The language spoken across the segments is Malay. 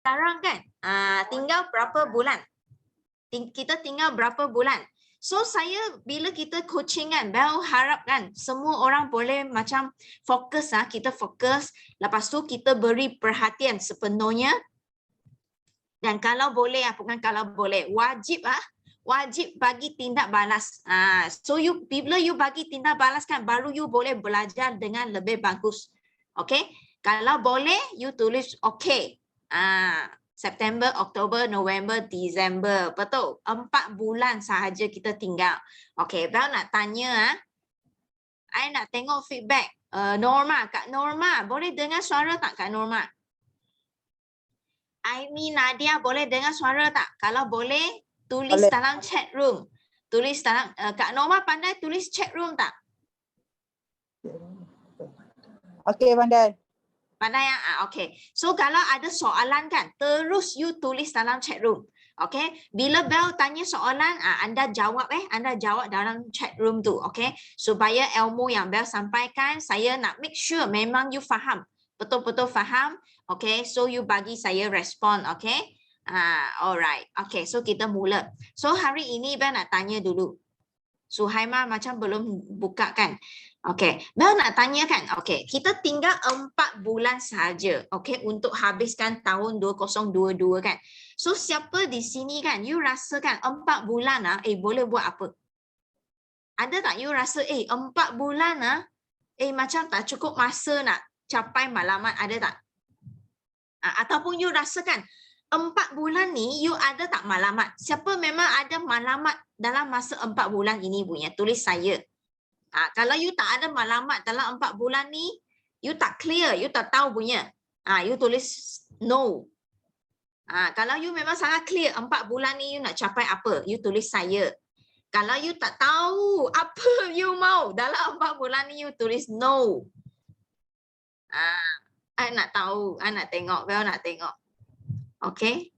sekarang kan tinggal berapa bulan? Kita tinggal berapa bulan? So saya bila kita coaching kan, Bel harap kan semua orang boleh macam fokus kita fokus. Lepas tu kita beri perhatian sepenuhnya. Dan kalau boleh, bukan kalau boleh, wajib bagi tindak balas. So bila you bagi tindak balas kan, baru you boleh belajar dengan lebih bagus. Okay? Kalau boleh, you tulis okay. September, Oktober, November, Disember. Betul. 4 bulan sahaja kita tinggal. Okay, Bel nak tanya. I nak tengok feedback. Norma, Kak Norma. Boleh dengar suara tak Kak Norma? Aimi, Nadia, boleh dengar suara tak? Kalau boleh, tulis Boleh. dalam chat room. Tulis dalam, Kak Norma pandai tulis chat room tak? Okey, pandai. Pandai okay. So kalau ada soalan kan, terus you tulis dalam chat room. Okay. Bila Bel tanya soalan, anda jawab anda jawab dalam chat room tu. Okay. Supaya ilmu yang Bel sampaikan, saya nak make sure memang you faham. Betul-betul faham. Okay. So you bagi saya respon. Okay. Alright. Okay. So kita mula. So hari ini Bel nak tanya dulu. Suhaima macam belum buka kan? Okey, Bel nak tanya kan? Okey, kita tinggal 4 bulan saja, okey, untuk habiskan tahun 2022 kan. So siapa di sini kan, you rasa kan 4 bulan boleh buat apa? Ada tak you rasa 4 bulan macam tak cukup masa nak capai matlamat, ada tak? Ataupun you rasa kan 4 bulan ni you ada tak matlamat? Siapa memang ada matlamat dalam masa 4 bulan ini punya? Tulis saya. Kalau you tak ada matlamat dalam 4 bulan ni, you tak clear, you tak tahu punya. You tulis no. Kalau you memang sangat clear 4 bulan ni you nak capai apa, you tulis saya. Kalau you tak tahu apa you mau dalam 4 bulan ni, you tulis no. I nak tahu, I nak tengok, Bel nak tengok. Okay?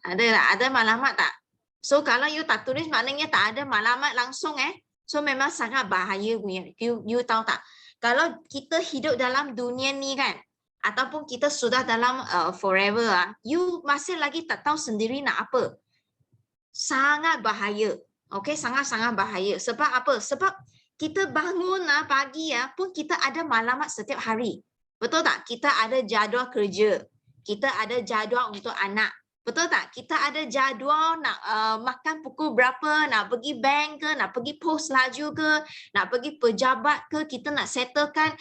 Ada matlamat tak? So kalau you tak tulis maknanya tak ada matlamat langsung So memang sangat bahaya punya. You tahu tak? Kalau kita hidup dalam dunia ni kan, ataupun kita sudah dalam forever you masih lagi tak tahu sendiri nak apa. Sangat bahaya. Okay, sangat-sangat bahaya. Sebab apa? Sebab kita bangun pagi pun kita ada matlamat setiap hari. Betul tak? Kita ada jadual kerja. Kita ada jadual untuk anak. Betul tak? Kita ada jadual nak makan pukul berapa, nak pergi bank ke, nak pergi pos laju ke, nak pergi pejabat ke, kita nak settlekan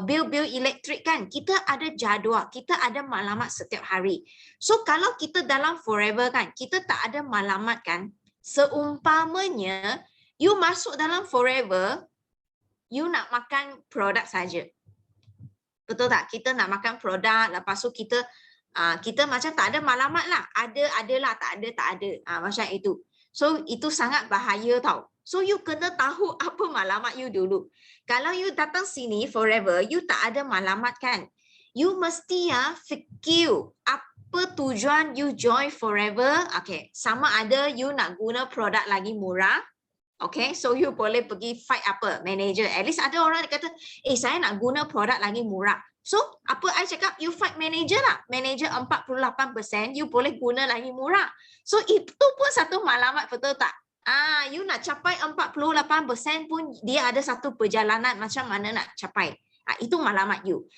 bil-bil elektrik kan. Kita ada jadual, kita ada matlamat setiap hari. So kalau kita dalam forever kan, kita tak ada matlamat kan, seumpamanya you masuk dalam forever, you nak makan produk saja. Betul tak? Kita nak makan produk, lepas tu kita macam tak ada matlamat lah. Adalah, tak ada. Macam itu. So, itu sangat bahaya tau. So, you kena tahu apa matlamat you dulu. Kalau you datang sini forever, you tak ada matlamat kan. You mesti fikir apa tujuan you join forever. Okay, sama ada you nak guna produk lagi murah. Okay, so you boleh pergi fight manager. At least ada orang yang kata, saya nak guna produk lagi murah. So, apa I cakap? You fight manager lah. Manager 48%, you boleh guna lagi murah. So, itu pun satu matlamat, betul tak? You nak capai 48% pun dia ada satu perjalanan macam mana nak capai. Itu matlamat you.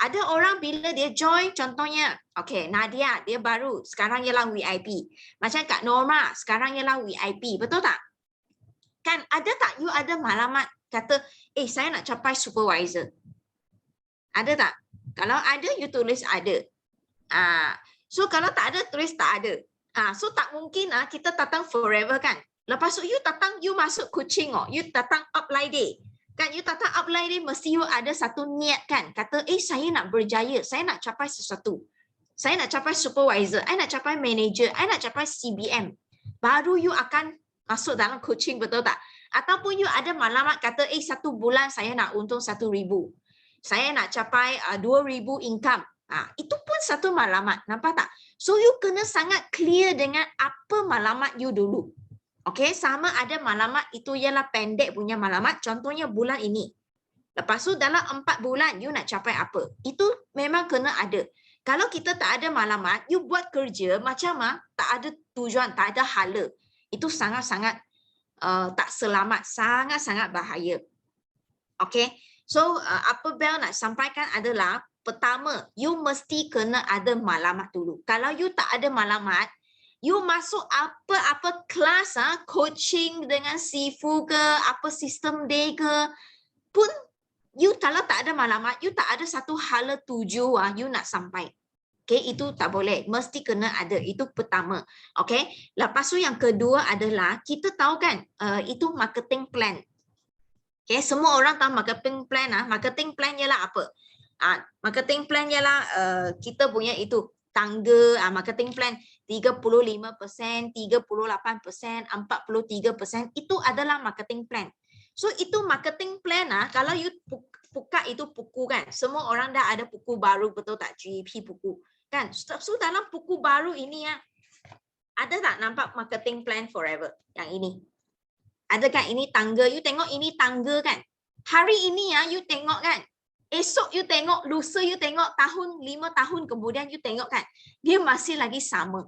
Ada orang bila dia join, contohnya, okay, Nadia, dia baru, sekarang ialah VIP. Macam Kak Norma, sekarang ialah VIP, betul tak? Kan ada tak you ada matlamat kata, saya nak capai supervisor. Ada tak? Kalau ada, you tulis ada. So kalau tak ada, tulis tak ada. So tak mungkin kita datang forever kan. Lepas tu you datang, you masuk coaching you datang upline day. Kan you datang upline day, mesti you ada satu niat kan. Kata, saya nak berjaya, saya nak capai sesuatu. Saya nak capai supervisor, I nak capai manager, I nak capai CBM. Baru you akan masuk dalam coaching, betul tak? Ataupun you ada matlamat kata, 1 bulan saya nak untung 1,000. Saya nak capai 2,000 income. Itu pun satu matlamat. Nampak tak? So, you kena sangat clear dengan apa matlamat you dulu. Okay, sama ada matlamat itu ialah pendek punya matlamat. Contohnya bulan ini. Lepas tu dalam 4 bulan, you nak capai apa? Itu memang kena ada. Kalau kita tak ada maklumat, you buat kerja macam tak ada tujuan, tak ada hala. Itu sangat-sangat tak selamat, sangat-sangat bahaya. Okay, so apa Bel nak sampaikan adalah pertama, you mesti kena ada maklumat dulu. Kalau you tak ada maklumat, you masuk apa-apa kelas coaching dengan Sifu ke, apa sistem day ke, pun you kalau tak ada maklumat, you tak ada satu hala tuju you nak sampai. Okay, itu tak boleh. Mesti kena ada. Itu pertama. Okay, lepas tu yang kedua adalah kita tahu kan itu marketing plan. Okay, semua orang tahu marketing plan. Marketing plan ialah apa? Marketing plan ialah kita punya itu tangga marketing plan 35%, 38%, 43%, itu adalah marketing plan. So itu marketing plan kalau you buka itu buku kan, semua orang dah ada buku baru, betul tak? GP buku kan. So dalam buku baru ini ada tak nampak marketing plan forever yang ini? Ada kan ini tangga, you tengok ini tangga kan. Hari ini you tengok kan. Esok you tengok, lusa you tengok, 5 tahun kemudian you tengok kan. Dia masih lagi sama.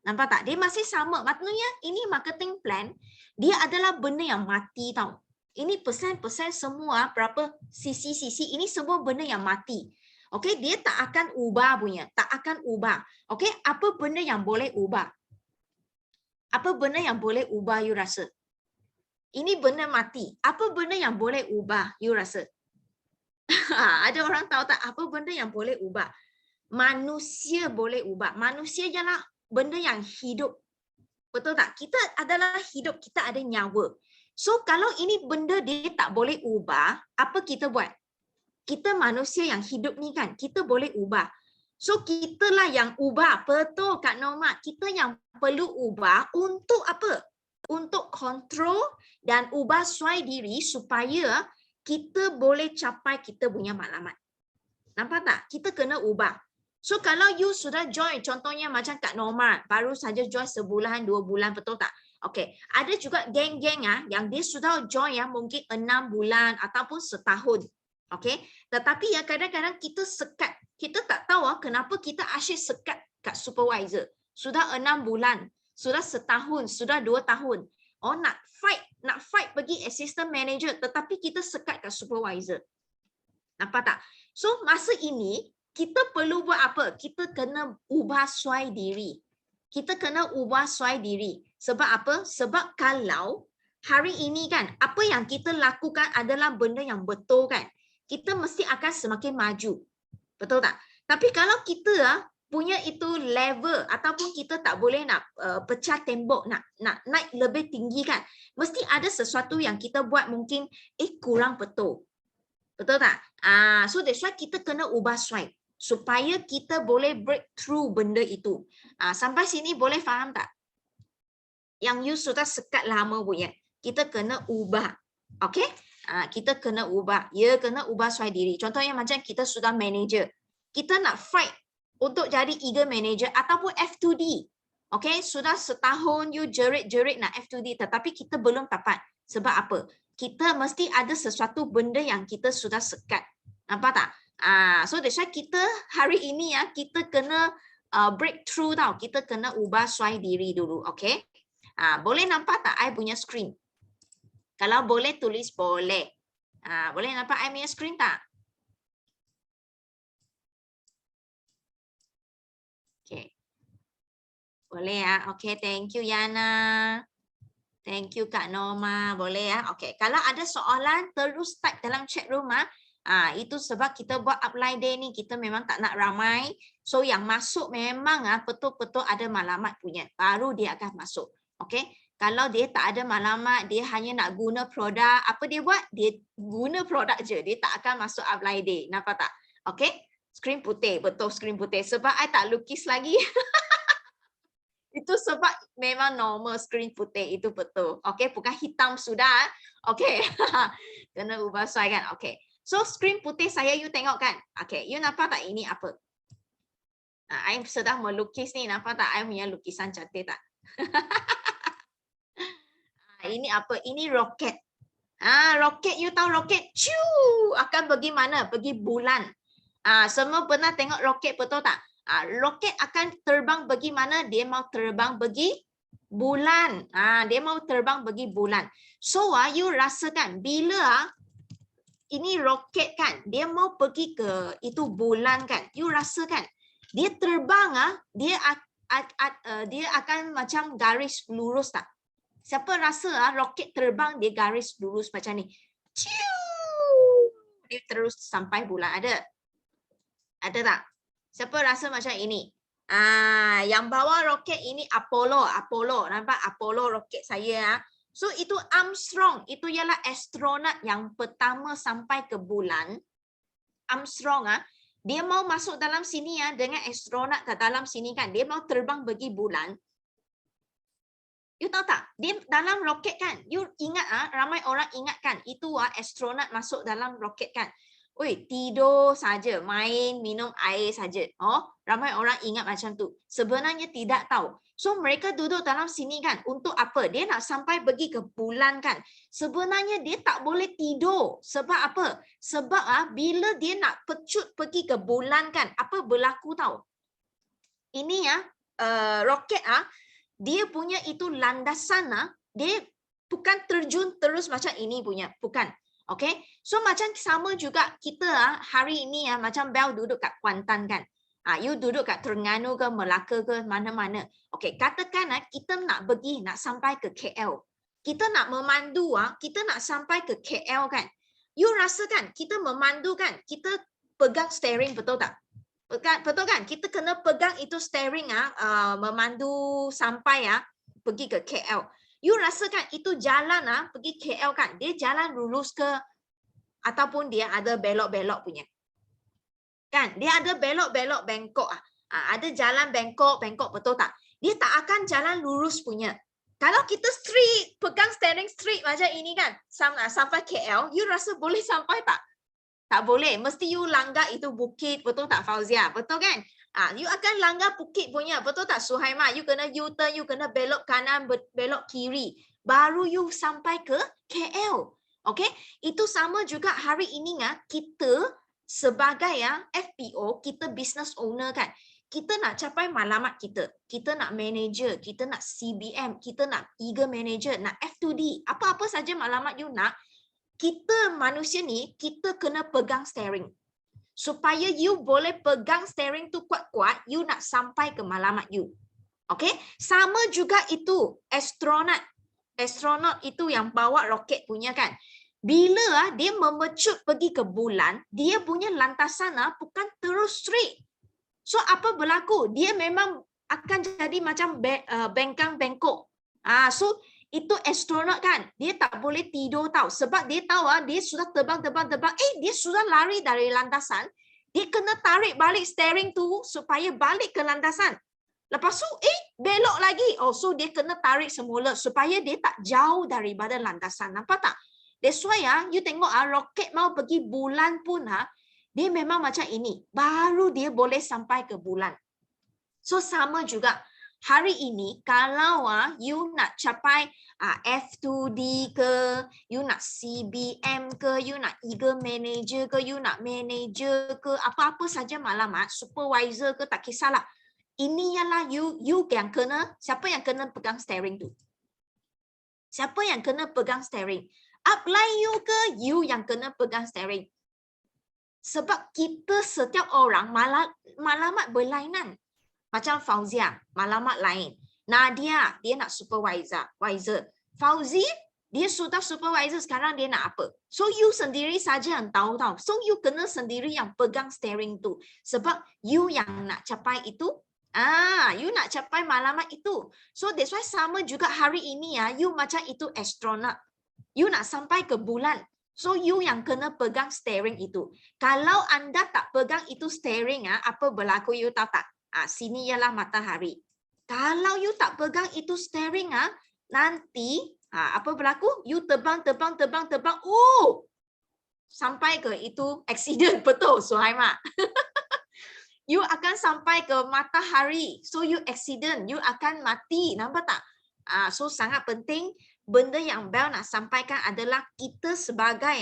Nampak tak? Dia masih sama. Maknanya ini marketing plan, dia adalah benda yang mati tau. Ini persen-persen semua, berapa sisi-sisi, ini semua benda yang mati. Okey, dia tak akan ubah punya, tak akan ubah. Okey, apa benda yang boleh ubah? Apa benda yang boleh ubah you rasa? Ini benda mati. Apa benda yang boleh ubah you rasa? Ada orang tahu tak apa benda yang boleh ubah? Manusia boleh ubah. Manusia ialah benda yang hidup. Betul tak? Kita adalah hidup, kita ada nyawa. So kalau ini benda dia tak boleh ubah, apa kita buat? Kita manusia yang hidup ni kan, kita boleh ubah. So kitalah yang ubah. Betul Kak Norma, kita yang perlu ubah untuk apa? Untuk kontrol dan ubah suai diri supaya kita boleh capai kita punya maklumat. Nampak tak? Kita kena ubah. So kalau you sudah join, contohnya macam Kak Norma, baru saja join sebulan, 2 bulan, betul tak? Okey, ada juga geng-geng yang dia sudah join mungkin 6 bulan ataupun setahun. Okey, tetapi kadang-kadang kita sekat. Kita tak tahu kenapa kita asyik sekat kat supervisor. Sudah 6 bulan, sudah setahun, sudah 2 tahun. Oh nak fight pergi assistant manager, tetapi kita sekat kat supervisor. Nampak tak? So masa ini kita perlu buat apa? Kita kena ubah suai diri. Kita kena ubah suai diri. Sebab apa? Sebab kalau hari ini kan, apa yang kita lakukan adalah benda yang betul kan, kita mesti akan semakin maju. Betul tak? Tapi kalau kita punya itu level ataupun kita tak boleh nak pecah tembok, nak naik lebih tinggi kan, mesti ada sesuatu yang kita buat mungkin kurang betul. Betul tak? So that's why kita kena ubah suai supaya kita boleh breakthrough benda itu. Sampai sini boleh faham tak? Yang you sudah sekat lama punya, kita kena ubah. Okay? Kita kena ubah. Ya, kena ubah suai diri. Contohnya macam kita sudah manager. Kita nak fight untuk jadi eager manager ataupun F2D. Okay? Sudah setahun you jerit-jerit nak F2D tetapi kita belum dapat. Sebab apa? Kita mesti ada sesuatu benda yang kita sudah sekat. Nampak tak? So that's why kita hari ini kita kena breakthrough tau. Kita kena ubah suai diri dulu. Okay? Boleh nampak tak I punya screen? Kalau boleh tulis boleh. Boleh nampak I punya screen tak? Okay. Boleh Okay, thank you Yana. Thank you Kak Norma. Boleh Okay. Kalau ada soalan terus type dalam chat room itu sebab kita buat upline day ni kita memang tak nak ramai. So yang masuk memang betul-betul ada maklumat punya. Baru dia akan masuk. Okay. Kalau dia tak ada maklumat, dia hanya nak guna produk, apa dia buat? Dia guna produk je. Dia tak akan masuk upline day. Nampak tak? Okay. Skrin putih. Betul skrin putih. Sebab I tak lukis lagi. Itu sebab memang normal screen putih itu betul. Okay, bukan hitam sudah. Okay, kena ubah suai kan. Okay, so screen putih saya you tengok kan. Okay, you nampak tak ini apa? I sedang melukis ni, nampak tak I punya lukisan cantik tak? Ini apa? Ini roket. Roket, you tahu roket? Ciu, akan pergi mana? Pergi bulan. Semua pernah tengok roket, betul tak? Roket akan terbang pergi mana? Dia mau terbang pergi bulan. Dia mau terbang pergi bulan. So you rasakan bila ini roket kan, dia mau pergi ke itu bulan kan. You rasakan dia terbang dia akan macam garis lurus tak? Siapa rasa roket terbang dia garis lurus macam ni? Dia terus sampai bulan. Ada tak? Siapa rasa macam ini? Yang bawa roket ini Apollo. Nampak Apollo roket saya. So itu Armstrong, itu ialah astronot yang pertama sampai ke bulan. Armstrong dia mau masuk dalam sini dengan astronot ke dalam sini kan. Dia mau terbang pergi bulan. You tahu tak? Dia dalam roket kan. You ingat ramai orang ingat kan itu astronot masuk dalam roket kan. Oi, tidur saja, main, minum air saja. Ramai orang ingat macam tu. Sebenarnya tidak tahu. So mereka duduk dalam sini kan untuk apa? Dia nak sampai pergi ke bulan kan. Sebenarnya dia tak boleh tidur. Sebab apa? Sebab bila dia nak pecut pergi ke bulan kan, apa berlaku tahu? Ini roket dia punya itu landasan dia bukan terjun terus macam ini punya, bukan. Okay, so macam sama juga kita hari ini macam Bel duduk kat Kuantan kan. You duduk kat Terengganu ke Melaka ke mana-mana. Okay, katakan kita nak pergi, nak sampai ke KL. Kita nak memandu, kita nak sampai ke KL kan. You rasa kan, kita memandu kan, kita pegang steering, betul tak? Betul kan? Kita kena pegang itu steering memandu sampai pergi ke KL. You rasakan itu jalan pergi KL kan, dia jalan lurus ke ataupun dia ada belok-belok punya. Kan? Dia ada belok-belok bengkok ada jalan bengkok, betul tak? Dia tak akan jalan lurus punya. Kalau kita straight, pegang steering straight macam ini kan, sampai KL, you rasa boleh sampai tak? Tak boleh. Mesti you langgar itu bukit, betul tak Fauzia? Betul kan? You akan langgar bukit punya, betul tak Suhaima? You kena U-turn, you kena belok kanan, belok kiri. Baru you sampai ke KL. Okay? Itu sama juga hari ini kita sebagai FPO, kita business owner kan. Kita nak capai matlamat kita. Kita nak manager, kita nak CBM, kita nak eager manager, nak F2D. Apa-apa saja matlamat you nak, kita manusia ni, kita kena pegang steering. Supaya you boleh pegang steering tu kuat-kuat, you nak sampai ke matlamat you. Okay? Sama juga itu astronot. Astronot itu yang bawa roket punya kan. Bila dia memecut pergi ke bulan, dia punya lantasan bukan terus straight. So apa berlaku? Dia memang akan jadi macam bengkang bengkok. So itu astronot kan, dia tak boleh tidur tahu. Sebab dia tahu dia sudah terbang. Dia sudah lari dari landasan. Dia kena tarik balik steering tu supaya balik ke landasan. Lepas tu, belok lagi. So dia kena tarik semula supaya dia tak jauh daripada landasan. Nampak tak? That's why you tengok roket mau pergi bulan pun dia memang macam ini. Baru dia boleh sampai ke bulan. So sama juga. Hari ini kalau you nak capai F2D ke, you nak CBM ke, you nak eager manager ke, you nak manager ke, apa-apa saja matlamat, supervisor ke, tak kisahlah. Ini ialah you yang kena, siapa yang kena pegang steering tu? Siapa yang kena pegang steering? Upline you ke, you yang kena pegang steering? Sebab kita setiap orang matlamat berlainan. Macam Fauzia, matlamat lain. Nadia, dia nak supervisor. Fauzi, dia sudah supervisor, sekarang dia nak apa? So you sendiri saja yang tahu. So you kena sendiri yang pegang steering tu. Sebab you yang nak capai itu. You nak capai matlamat itu. So that's why sama juga hari ini you macam itu astronot. You nak sampai ke bulan. So you yang kena pegang steering itu. Kalau anda tak pegang itu steering, apa berlaku you tahu tak? Sini ialah matahari. Kalau you tak pegang itu steering, nanti apa berlaku? You terbang. Sampai ke itu accident, betul Suhaima. You akan sampai ke matahari. So you accident, you akan mati. Nampak tak? So sangat penting. Benda yang Bel nak sampaikan adalah kita sebagai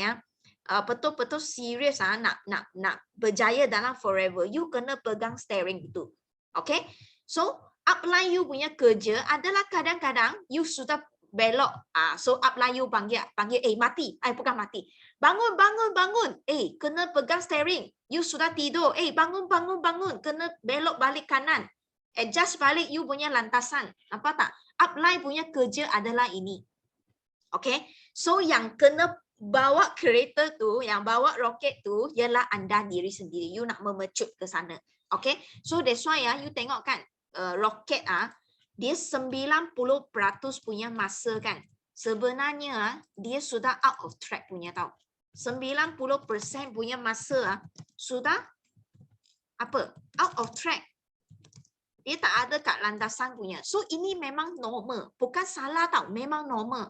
betul-betul serius nak berjaya dalam forever, you kena pegang steering itu. Okay? So upline you punya kerja adalah kadang-kadang you sudah belok. So upline you panggil, mati. Bukan mati. Bangun. Kena pegang steering. You sudah tidur. Bangun. Kena belok balik kanan. Adjust balik you punya lantasan. Apa tak? Upline punya kerja adalah ini. Okay? So yang kena bawa kereta tu, yang bawa roket tu ialah anda diri sendiri. You nak memecut ke sana. Okay? So that's why you tengok kan, roket dia 90% punya masa kan. Sebenarnya dia sudah out of track punya tau. 90% punya masa sudah apa? Out of track. Dia tak ada kat landasan punya. So ini memang normal. Bukan salah tau. Memang normal.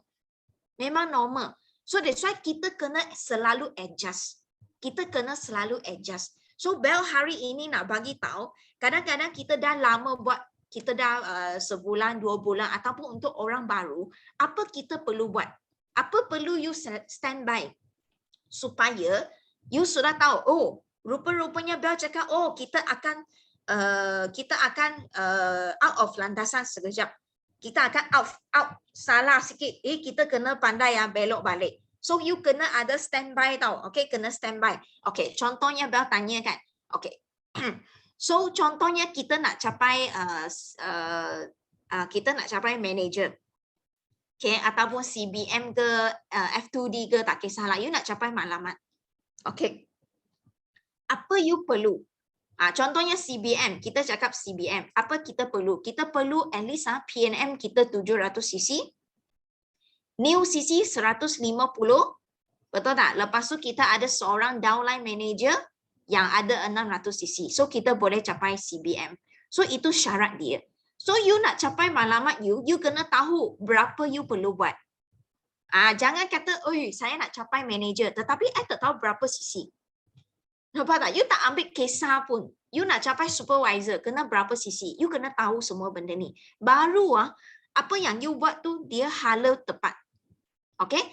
Memang normal. So that's why kita kena selalu adjust. Kita kena selalu adjust. So Bel hari ini nak bagi tahu, kadang-kadang kita dah lama buat, kita dah sebulan, 2 bulan ataupun untuk orang baru, apa kita perlu buat? Apa perlu you standby? Supaya you sudah tahu, oh, rupa-rupanya Bel cakap, oh, kita akan out of landasan sekejap. Kita akan out salah sikit. Kita kena pandai belok balik. So you kena ada standby tau. Okay, kena standby. Okay, contohnya Bel tanya kan. Okay. So contohnya kita nak capai manager. Okay, ataupun CBM ke F2D ke, tak kisahlah. You nak capai maklumat. Okay. Apa you perlu? Contohnya CBM, kita cakap CBM. Apa kita perlu? Kita perlu at least PNM kita 700cc. New CC 150. Betul tak? Lepas tu kita ada seorang downline manager yang ada 600cc. So kita boleh capai CBM. So itu syarat dia. So you nak capai maklumat you kena tahu berapa you perlu buat. Jangan kata, oi, saya nak capai manager, tetapi I tak tahu berapa cc. Nampak tak? You tak ambil kisah pun. You nak capai supervisor, kena berapa cc. You kena tahu semua benda ni. Baru apa yang you buat tu, dia hala tepat. Okay?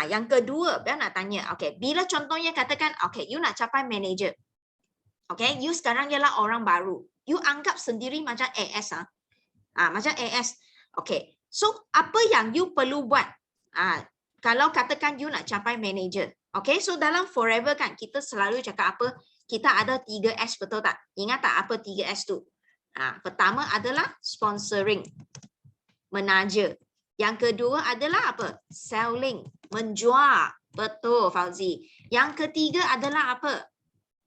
Yang kedua, Bel nak tanya. Okay, bila contohnya katakan, okay, you nak capai manager. Okay, you sekarang ialah orang baru. You anggap sendiri macam AS. Macam AS. Okay, so apa yang you perlu buat? Kalau katakan you nak capai manager. Okay, so dalam forever kan, kita selalu cakap apa? Kita ada 3S, betul tak? Ingat tak apa 3S tu? Pertama adalah sponsoring, menaja. Yang kedua adalah apa? Selling, menjual. Betul, Fauzi. Yang ketiga adalah apa?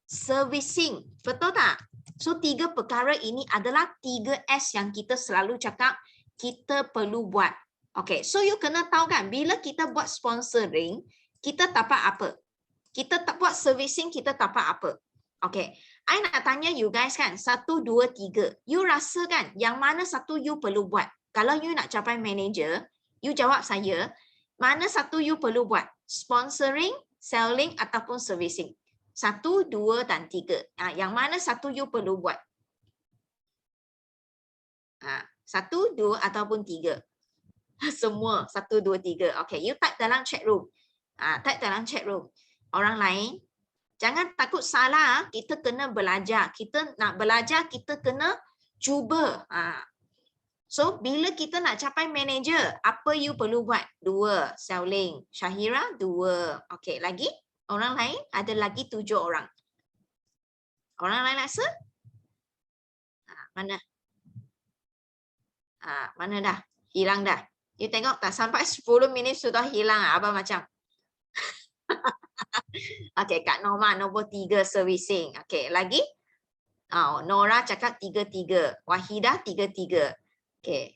Servicing. Betul tak? So 3 perkara ini adalah 3S yang kita selalu cakap kita perlu buat. Okay, so you kena tahu kan, bila kita buat sponsoring, kita dapat apa? Kita tak buat servicing, kita dapat apa? Okay, I nak tanya you guys kan, 1, 2, 3. You rasa kan, yang mana satu you perlu buat? Kalau you nak capai manager, you jawab saya, mana satu you perlu buat? Sponsoring, selling ataupun servicing? 1, 2 dan 3. Yang mana satu you perlu buat? 1, 2 ataupun 3? Semua 1, 2, 3. Okay, you type dalam chat room. Type dalam chat room. Orang lain, jangan takut salah. Kita kena belajar. Kita nak belajar, kita kena cuba. So, bila kita nak capai manager, apa you perlu buat? 2, selling. Syahira, 2. Okay, lagi? Orang lain, ada lagi 7 orang. Orang lain rasa? Mana? Mana dah? Hilang dah. You tengok tak? Sampai 10 minit sudah hilang. Abang macam. Okay, Kak Norma nombor 3 servicing. Okay, lagi? Nora cakap 3-3. Wahidah 3-3. Okay.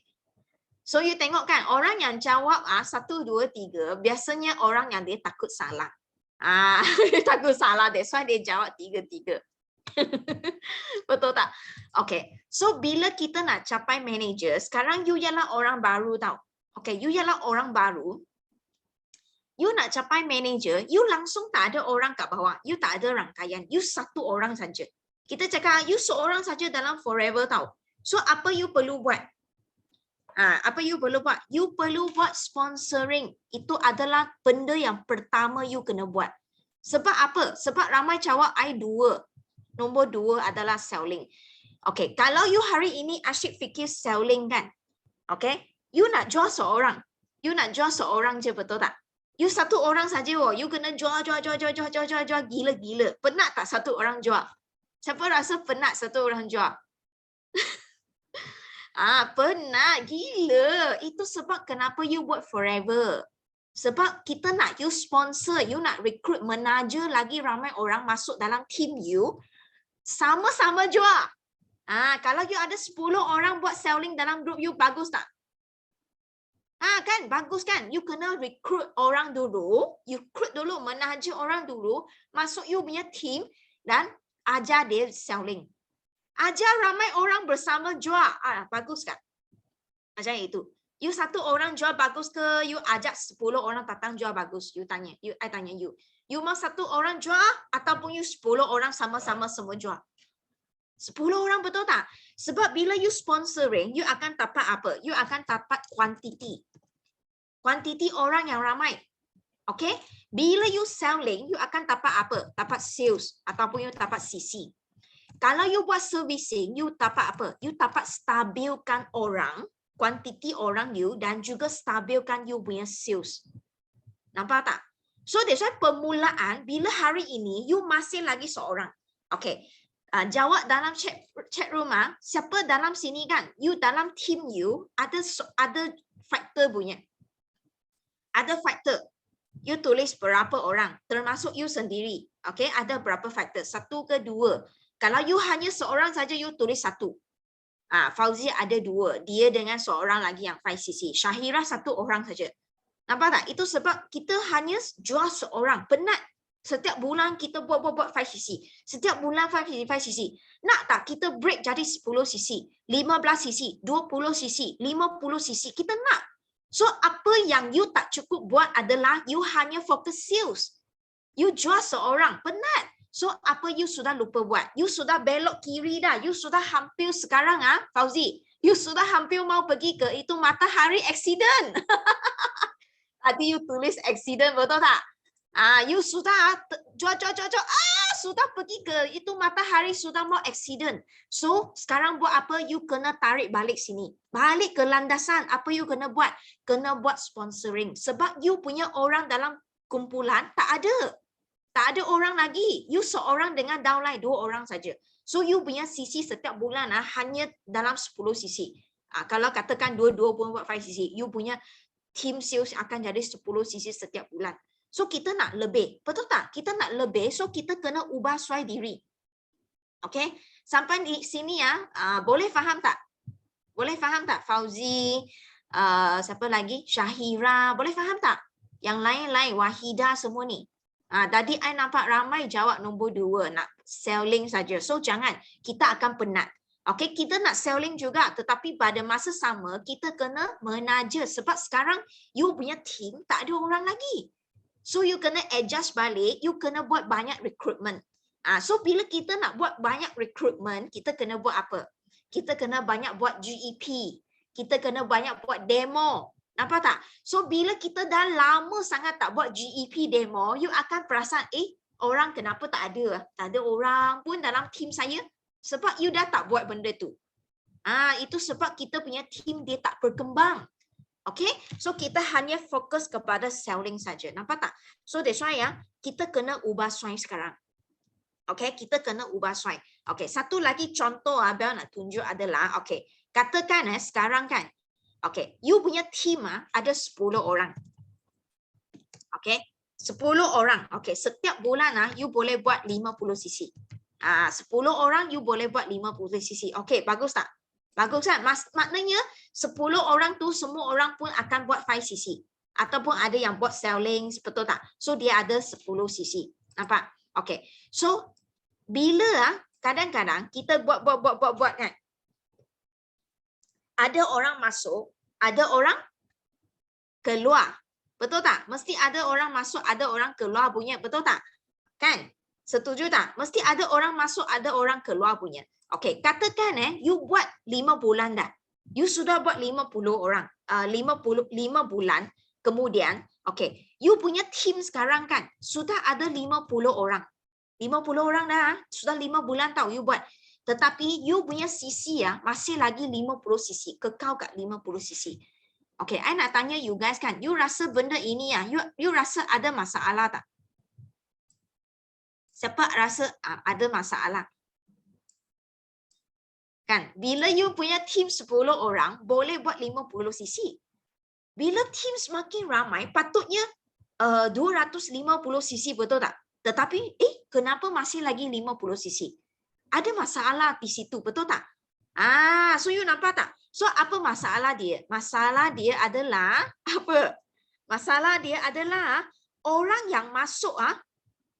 So you tengok kan, orang yang jawab 1, 2, 3, biasanya orang yang dia takut salah. Dia takut salah, that's why dia jawab 3-3. Betul tak? Okay. So bila kita nak capai manager, sekarang you ialah orang baru tau. Okay, you ialah orang baru. You nak capai manager, you langsung tak ada orang kat bawah. You tak ada rangkaian. You satu orang saja. Kita cakap you seorang saja dalam forever tau. So apa you perlu buat? Apa you perlu buat? You perlu buat sponsoring. Itu adalah benda yang pertama you kena buat. Sebab apa? Sebab ramai jawab I 2. Nombor 2 adalah selling. Okay, kalau you hari ini asyik fikir selling kan? Okay, you nak jual seorang. You nak jual seorang je, betul tak? You satu orang saja, you kena jual, gila-gila. Penat tak satu orang jual? Siapa rasa penat satu orang jual? Penat gila. Itu sebab kenapa you buat forever. Sebab kita nak you sponsor, you nak recruit, menaja lagi ramai orang masuk dalam team you, sama-sama jual. Kalau you ada 10 orang buat selling dalam group you, bagus tak? Kan bagus kan? You kena recruit orang dulu, menaja orang dulu, masuk you punya team dan ajar dia selling. Ajar ramai orang bersama jual. Bagus kan? Macam itu. You satu orang jual bagus ke? You ajak 10 orang datang jual bagus? I tanya you. You mau satu orang jual ataupun you 10 orang sama-sama semua jual? 10 orang, betul tak? Sebab bila you sponsoring, you akan dapat apa? You akan dapat kuantiti. Kuantiti orang yang ramai. Okay? Bila you selling, you akan dapat apa? Dapat sales ataupun you dapat CC. Kalau you buat servicing, you dapat apa? You dapat stabilkan orang, kuantiti orang you, dan juga stabilkan you punya sales. Nampak tak? So that's why permulaan, bila hari ini, you masih lagi seorang. Okay. Jawab dalam chat room, siapa dalam sini kan? You dalam team you, ada factor punya. Ada factor. You tulis berapa orang, termasuk you sendiri. Okay, ada berapa factor? 1 ke 2. Kalau you hanya seorang saja, you tulis 1. Fauzi ada 2. Dia dengan seorang lagi yang 5cc. Syahira 1 orang saja. Nampak tak? Itu sebab kita hanya jual seorang. Penat. Setiap bulan kita buat 5cc. Setiap bulan 5cc. Nak tak kita break jadi 10cc, 15cc, 20cc, 50cc. Kita nak. So apa yang you tak cukup buat adalah you hanya fokus sales. You jual seorang. Penat. So, apa you sudah lupa buat? You sudah belok kiri dah. You sudah hampir sekarang, Fauzi. You sudah hampir mau pergi ke itu matahari accident. Tadi you tulis accident, betul tak? You sudah jual. Sudah pergi ke itu matahari, sudah mau accident. So, sekarang buat apa? You kena tarik balik sini. Balik ke landasan. Apa you kena buat? Kena buat sponsoring. Sebab you punya orang dalam kumpulan tak ada. Tak ada orang lagi. You seorang dengan downline 2 orang saja. So you punya CC setiap bulan hanya dalam 10 CC. Kalau katakan 2 pun buat 5 CC, you punya team sales akan jadi 10 CC setiap bulan. So kita nak lebih. Betul tak? Kita nak lebih, so kita kena ubah suai diri. Okay? Sampai di sini boleh faham tak? Boleh faham tak? Fauzi, siapa lagi? Syahira, boleh faham tak? Yang lain-lain, Wahida semua ni. Tadi I nampak ramai jawab nombor 2, nak selling saja. So jangan, kita akan penat. Okay, kita nak selling juga, tetapi pada masa sama kita kena menaja sebab sekarang you punya team tak ada orang lagi. So you kena adjust balik, you kena buat banyak recruitment. So bila kita nak buat banyak recruitment, kita kena buat apa? Kita kena banyak buat GEP. Kita kena banyak buat demo. Nampak tak? So, bila kita dah lama sangat tak buat GEP demo, you akan perasan, orang kenapa tak ada? Tak ada orang pun dalam team saya. Sebab you dah tak buat benda tu. Itu sebab kita punya team dia tak berkembang. Okay? So, kita hanya fokus kepada selling saja. Nampak tak? So, that's why kita kena ubah suai sekarang. Okay? Kita kena ubah suai. Okay, satu lagi contoh Abel nak tunjuk adalah, okay, katakan sekarang kan, okay, you punya team ada 10 orang. Okay, 10 orang. Okay, setiap bulan you boleh buat 50cc. 10 orang you boleh buat 50cc. Okay, bagus tak? Bagus kan? Maknanya 10 orang tu semua orang pun akan buat 5cc. Ataupun ada yang buat selling, betul tak? So dia ada 10cc. Nampak? Okay, so bila kadang-kadang kita buat kan. Ada orang masuk, ada orang keluar. Betul tak? Mesti ada orang masuk, ada orang keluar punya. Betul tak? Kan? Setuju tak? Mesti ada orang masuk, ada orang keluar punya. Okey, katakan you buat 5 bulan dah. You sudah buat 50 orang. 5 bulan. Kemudian, Okay, you punya team sekarang kan sudah ada 50 orang. 50 orang dah, sudah 5 bulan tau you buat. Tetapi you punya sisi ya masih lagi 50 sisi, kekal kat 50 sisi. Okay, I nak tanya you guys kan, you rasa benda ini ya, you rasa ada masalah tak? Siapa rasa ada masalah? Kan, bila you punya team 10 orang, boleh buat 50 sisi. Bila team semakin ramai, patutnya 250 sisi, betul tak? Tetapi, kenapa masih lagi 50 sisi? Ada masalah di situ, betul tak? So you nampak tak? So, apa masalah dia? Masalah dia adalah, apa? Masalah dia adalah, orang yang masuk,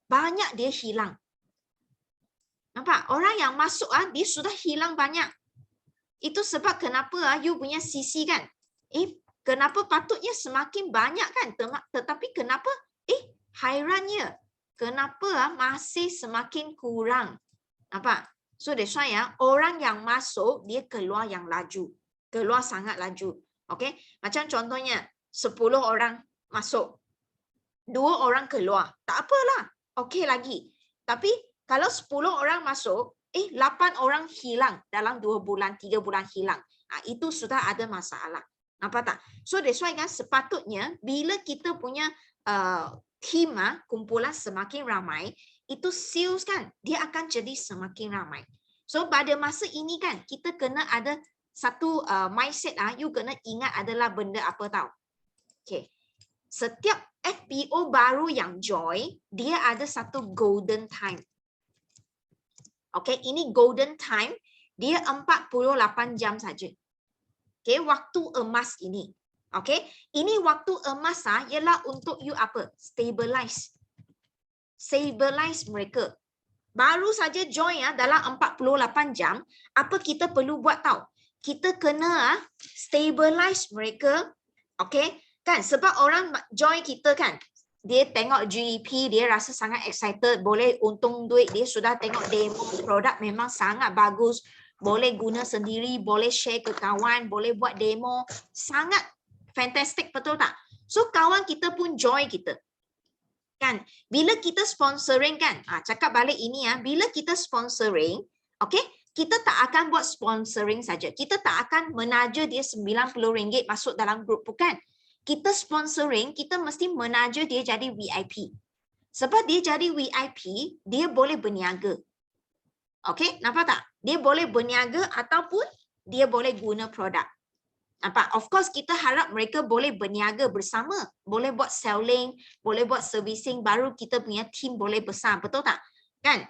banyak dia hilang. Nampak? Orang yang masuk, dia sudah hilang banyak. Itu sebab kenapa you punya sisi kan? Kenapa patutnya semakin banyak kan? Tetapi kenapa? Hairannya. Kenapa masih semakin kurang? Nampak? So that's why orang yang masuk, dia keluar yang laju. Keluar sangat laju. Okay? Macam contohnya, 10 orang masuk. 2 orang keluar. Tak apalah. Okay lagi. Tapi kalau 10 orang masuk, 8 orang hilang dalam 2 bulan, 3 bulan hilang. Itu sudah ada masalah. Nampak tak? So that's why kan sepatutnya bila kita punya team, kumpulan semakin ramai, itu sales kan, dia akan jadi semakin ramai. So pada masa ini kan, kita kena ada satu mindset, you kena ingat adalah benda apa tahu? Okay. Setiap FPO baru yang join, dia ada satu golden time. Okay, ini golden time, dia 48 jam saja. Okay, waktu emas ini. Okay, ini waktu emas ialah untuk you apa? Stabilize mereka. Baru saja join dalam 48 jam, apa kita perlu buat tahu? Kita kena stabilize mereka. Okay, kan sebab orang join kita kan, dia tengok GEP, dia rasa sangat excited, boleh untung duit, dia sudah tengok demo produk memang sangat bagus, boleh guna sendiri, boleh share ke kawan, boleh buat demo, sangat fantastic, betul tak? So kawan kita pun join kita. Kan, bila kita sponsoring kan, cakap balik ini bila kita sponsoring, okay, kita tak akan buat sponsoring saja. Kita tak akan menaja dia RM90 masuk dalam grup, bukan. Kita sponsoring, kita mesti menaja dia jadi VIP. Sebab dia jadi VIP, dia boleh berniaga. Okay, nampak tak? Dia boleh berniaga ataupun dia boleh guna produk. Nampak? Of course, kita harap mereka boleh berniaga bersama. Boleh buat selling, boleh buat servicing, baru kita punya team boleh besar. Betul tak? Kan?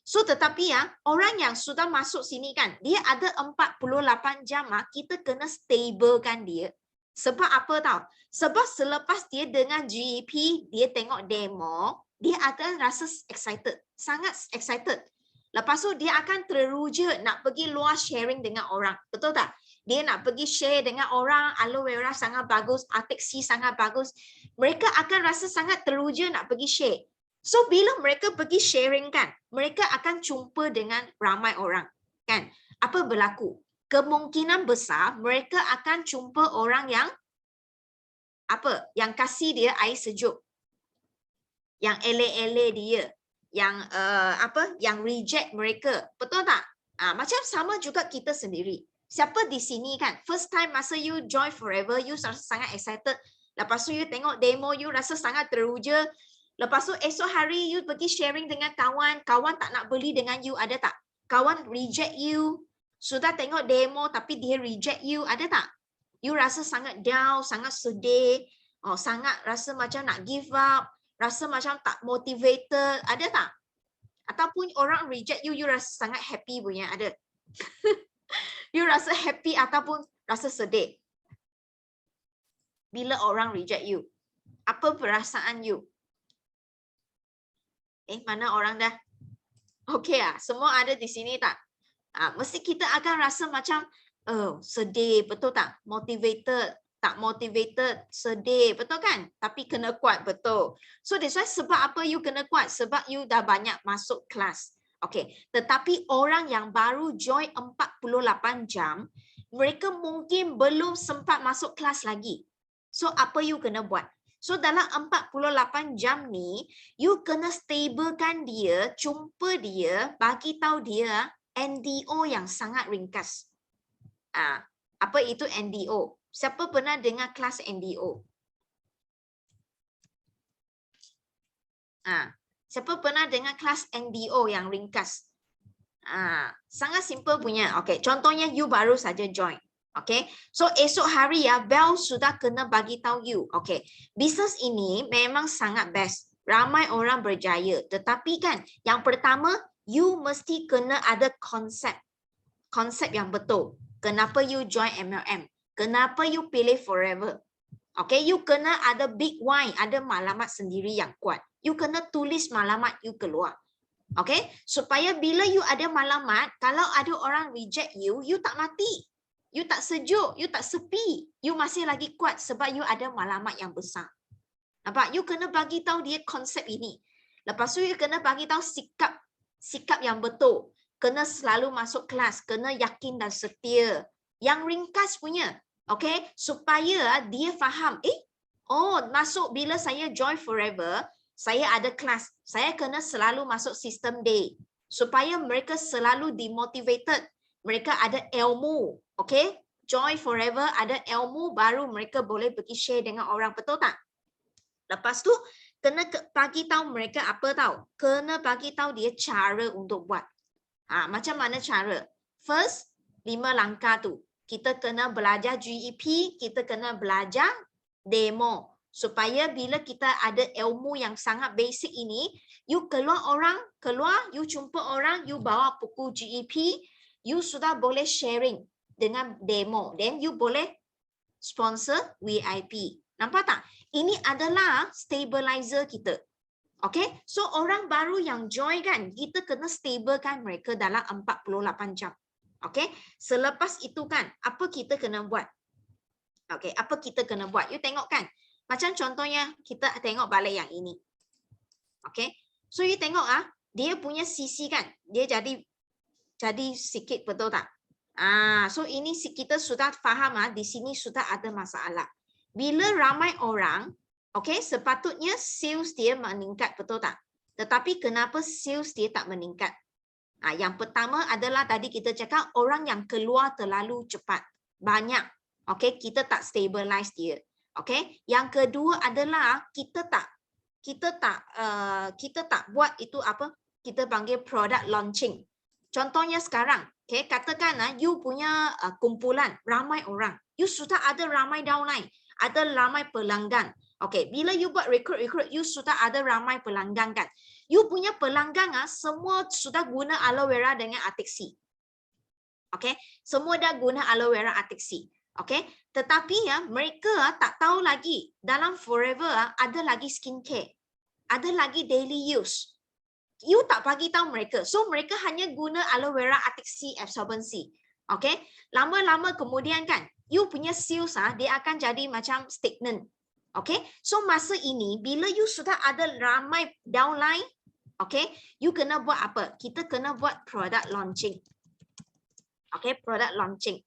So tetapi orang yang sudah masuk sini kan, dia ada 48 jam, kita kena stablekan dia. Sebab apa tahu? Sebab selepas dia dengan GEP, dia tengok demo, dia akan rasa excited. Sangat excited. Lepas tu dia akan teruja nak pergi luar sharing dengan orang. Betul tak? Dia nak pergi share dengan orang, aloe vera sangat bagus, Arctic Sea sangat bagus. Mereka akan rasa sangat teruja nak pergi share. So bila mereka pergi sharing kan, mereka akan jumpa dengan ramai orang. Kan? Apa berlaku? Kemungkinan besar mereka akan jumpa orang yang apa? Yang kasih dia air sejuk. Yang eleh-eleh dia. Yang yang reject mereka. Betul tak? Macam sama juga kita sendiri. Siapa di sini kan, first time masa you join Forever, you sangat excited. Lepas tu you tengok demo, you rasa sangat teruja. Lepas tu esok hari you pergi sharing dengan kawan, kawan tak nak beli dengan you, ada tak? Kawan reject you. Sudah tengok demo tapi dia reject you, ada tak? You rasa sangat down, sangat sedih, sangat rasa macam nak give up, rasa macam tak motivated, ada tak? Ataupun orang reject you, you rasa sangat happy punya, ada? You rasa happy ataupun rasa sedih? Bila orang reject you, apa perasaan you? Mana orang dah? Okay semua ada di sini tak? Mesti kita akan rasa macam sedih, betul tak? Motivated, tak motivated, sedih, betul kan? Tapi kena kuat, betul. So that's why sebab apa you kena kuat? Sebab you dah banyak masuk kelas. Okay, tetapi orang yang baru join 48 jam, mereka mungkin belum sempat masuk kelas lagi. So apa you kena buat? So dalam 48 jam ni, you kena stablekan dia, jumpa dia, bagi tahu dia NDO yang sangat ringkas. Apa itu NDO? Siapa pernah dengar kelas NDO? Siapa pernah dengar kelas NDO yang ringkas? Sangat simple punya. Okay, contohnya you baru saja join. Okay, so esok hari ya, Bel sudah kena bagi tahu you. Okay, bisnes ini memang sangat best. Ramai orang berjaya. Tetapi kan, yang pertama, you mesti kena ada konsep. Konsep yang betul. Kenapa you join MLM? Kenapa you pilih Forever? Okay, you kena ada big why, ada maklumat sendiri yang kuat. You kena tulis maklumat you keluar. Okay, supaya bila you ada maklumat, kalau ada orang reject you, you tak mati. You tak sejuk, you tak sepi. You masih lagi kuat sebab you ada maklumat yang besar. Nampak? You kena bagi tahu dia konsep ini. Lepas tu you kena bagi tahu sikap yang betul. Kena selalu masuk kelas, kena yakin dan setia. Yang ringkas punya. Okay, supaya dia faham, masuk bila saya join Forever, saya ada kelas. Saya kena selalu masuk sistem day. Supaya mereka selalu dimotivated. Mereka ada ilmu. Okay, join Forever ada ilmu baru mereka boleh pergi share dengan orang. Betul tak? Lepas tu, kena bagi tahu mereka apa tahu? Kena bagi tahu dia cara untuk buat. Macam mana cara? First, 5 langkah tu. Kita kena belajar GEP, kita kena belajar demo. Supaya bila kita ada ilmu yang sangat basic ini, you keluar, you jumpa orang, you bawa buku GEP, you sudah boleh sharing dengan demo. Then you boleh sponsor VIP. Nampak tak? Ini adalah stabilizer kita. Okay, so orang baru yang join kan, kita kena stablekan mereka dalam 48 jam. Okay, selepas itu kan, apa kita kena buat? Okay, apa kita kena buat? You tengok kan, macam contohnya kita tengok balik yang ini. Okay, so you tengok dia punya sisi kan, dia jadi sikit, betul tak? So ini kita sudah faham di sini sudah ada masalah. Bila ramai orang, okay, sepatutnya sales dia meningkat, betul tak? Tetapi kenapa sales dia tak meningkat? Yang pertama adalah tadi kita cakap orang yang keluar terlalu cepat, banyak. Okay, kita tak stabilize dia. Okay, yang kedua adalah kita tak buat itu apa? Kita panggil product launching. Contohnya sekarang, okay, katakan you punya kumpulan ramai orang, you sudah ada ramai downline, ada ramai pelanggan. Okay, bila you buat recruit, you sudah ada ramai pelanggan kan. You punya pelanggan semua sudah guna aloe vera dengan Atixi. Okay, semua dah guna aloe vera Atixi. Okay, tetapi mereka tak tahu lagi dalam Forever ada lagi skincare, ada lagi daily use. You tak bagi tahu mereka, so mereka hanya guna aloe vera Atixi absorbency. Okay, lama-lama kemudian kan, you punya sales dia akan jadi macam stagnant. Okay, so masa ini bila you sudah ada ramai downline, okay, you kena buat apa? Kita kena buat product launching. Okay, product launching.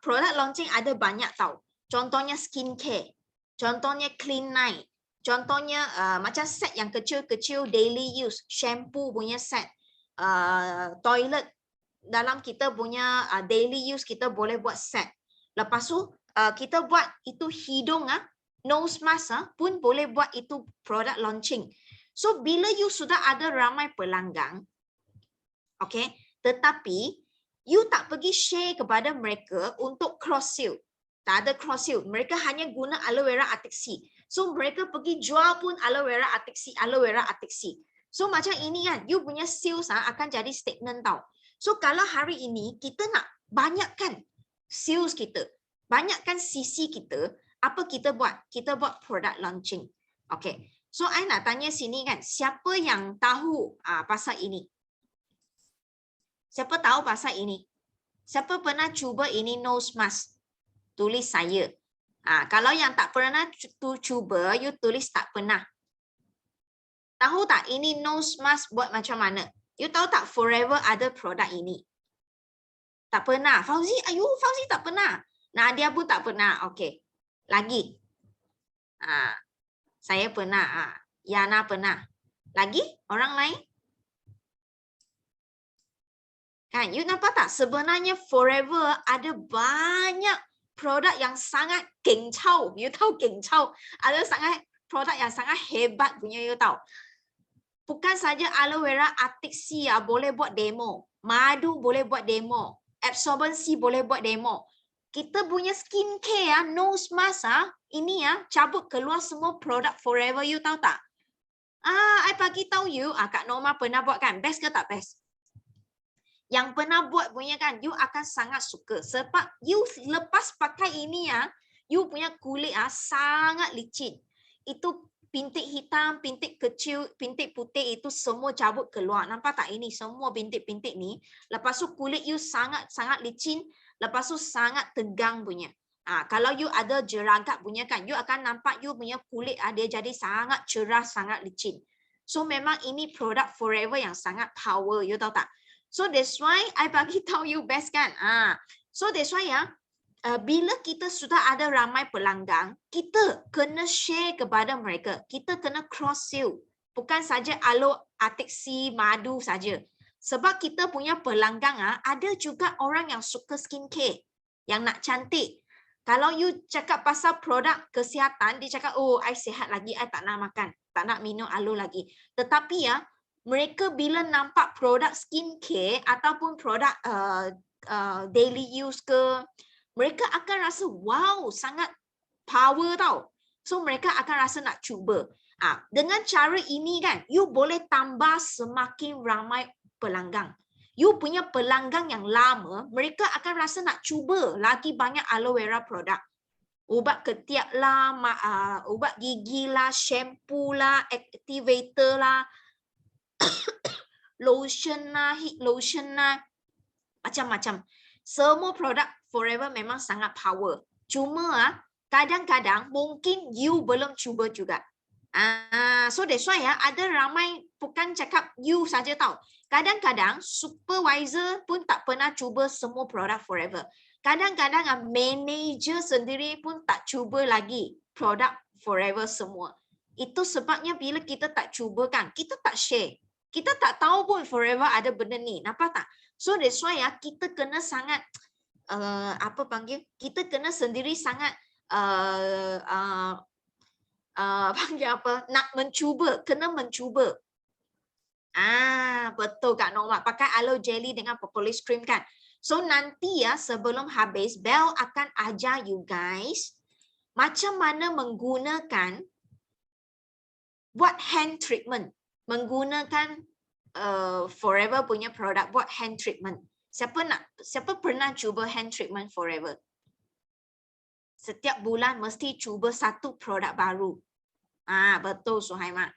Product launching ada banyak tau. Contohnya skincare, contohnya clean night, contohnya macam set yang kecil-kecil daily use, shampoo punya set, toilet dalam kita punya daily use kita boleh buat set. Lepas tu kita buat itu hidung nose mask pun boleh buat itu product launching. So bila you sudah ada ramai pelanggan, okay, tetapi you tak pergi share kepada mereka untuk cross sale. Tak ada cross sale. Mereka hanya guna aloe vera Atixi. So mereka pergi jual pun aloe vera Atixi, aloe vera Atixi. So macam ini kan, you punya sales akan jadi stagnant tau. So kalau hari ini kita nak banyakkan sales kita, banyakkan sisi kita, apa kita buat? Kita buat product launching. Okay. So I nak tanya sini kan, siapa yang tahu pasal ini? Siapa tahu pasal ini? Siapa pernah cuba ini nose mask? Tulis saya. Kalau yang tak pernah cuba, you tulis tak pernah. Tahu tak ini nose mask buat macam mana? You tahu tak Forever ada produk ini? Tak pernah. Fauzi tak pernah. Nadia pun tak pernah. Okay. Lagi. Saya pernah. Yana pernah. Lagi? Orang lain? Kan, you nampak tak? Sebenarnya Forever ada banyak produk yang sangat gencau. You tahu gencau? Ada sangat produk yang sangat hebat punya, you tahu. Bukan saja aloe vera Artixi boleh buat demo. Madu boleh buat demo. Absorbency boleh buat demo. Kita punya skincare nose mask ini cabut keluar semua produk Forever, you tahu tak? I bagi tahu you, Kak Norma pernah buat kan? Best ke tak best? Yang pernah buat punya kan, you akan sangat suka. Sebab you lepas pakai ini you punya kulit sangat licin. Itu bintik hitam, bintik kecil, bintik putih itu semua cabut keluar. Nampak tak ini semua bintik-bintik ni? Lepas tu kulit you sangat licin. Lepas tu sangat tegang punya. Kalau you ada jeragat punya kan, you akan nampak you punya kulit dia jadi sangat cerah, sangat licin. So memang ini produk Forever yang sangat power, you tahu tak? So that's why I bagi tahu you best kan. So that's why bila kita sudah ada ramai pelanggan, kita kena share kepada mereka. Kita kena cross sell. Bukan saja aloe Artixi, madu saja. Sebab kita punya pelanggan ada juga orang yang suka skincare, yang nak cantik. Kalau you cakap pasal produk kesihatan, dia cakap, oh, I sihat lagi, I tak nak makan, tak nak minum aloe lagi. Tetapi mereka bila nampak produk skincare ataupun produk daily use ke, mereka akan rasa wow, sangat power tau. So mereka akan rasa nak cuba. Dengan cara ini kan, you boleh tambah semakin ramai pelanggan. You punya pelanggan yang lama, mereka akan rasa nak cuba lagi banyak aloe vera produk. Ubat ketiak lah, ubat gigi lah, shampoo lah, activator lah, lotion lah, heat lotion lah, macam-macam. Semua produk Forever memang sangat power. Cuma kadang-kadang mungkin you belum cuba juga. So that's why ada ramai bukan cakap you saja tahu. Kadang-kadang supervisor pun tak pernah cuba semua produk Forever. Kadang-kadang manager sendiri pun tak cuba lagi produk Forever semua. Itu sebabnya bila kita tak cuba kan, kita tak share. Kita tak tahu pun Forever ada benda ni. Nampak tak? So that's why kita kena sangat kita kena sendiri sangat panggil apa? Nak mencuba, kena mencuba. Betul Kak Norma. Pakai aloe jelly dengan propolis cream kan. So nanti sebelum habis, Bel akan ajar you guys macam mana menggunakan buat hand treatment. Menggunakan Forever punya produk buat hand treatment. Siapa pernah cuba hand treatment Forever? Setiap bulan mesti cuba satu produk baru. Betul Suhaima.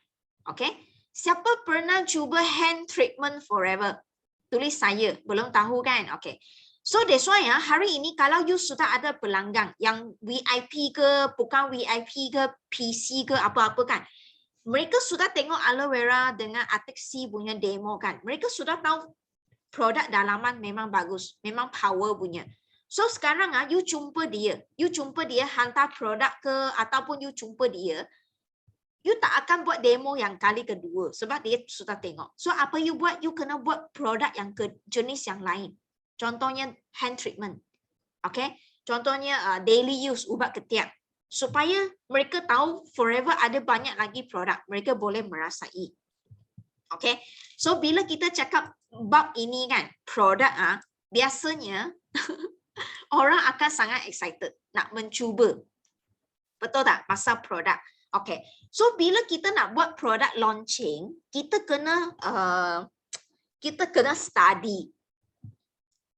Okay. Siapa pernah cuba hand treatment Forever? Tulis saya. Belum tahu kan? Okay. So that's why hari ini kalau you sudah ada pelanggan yang VIP ke, bukan VIP ke, PC ke, apa-apa kan. Mereka sudah tengok aloe vera dengan Artixi punya demo kan. Mereka sudah tahu produk dalaman memang bagus. Memang power punya. So sekarang you jumpa dia. You jumpa dia hantar produk ke ataupun you jumpa dia. You tak akan buat demo yang kali kedua. Sebab dia sudah tengok. So apa you buat? You kena buat produk yang jenis yang lain. Contohnya hand treatment. Okay. Contohnya daily use ubat ketiak. Supaya mereka tahu Forever ada banyak lagi produk. Mereka boleh merasai. Okay. So bila kita cakap bab ini kan, produk biasanya orang akan sangat excited nak mencuba. Betul tak? Pasal produk. Okay. So bila kita nak buat produk launching, kita kena study.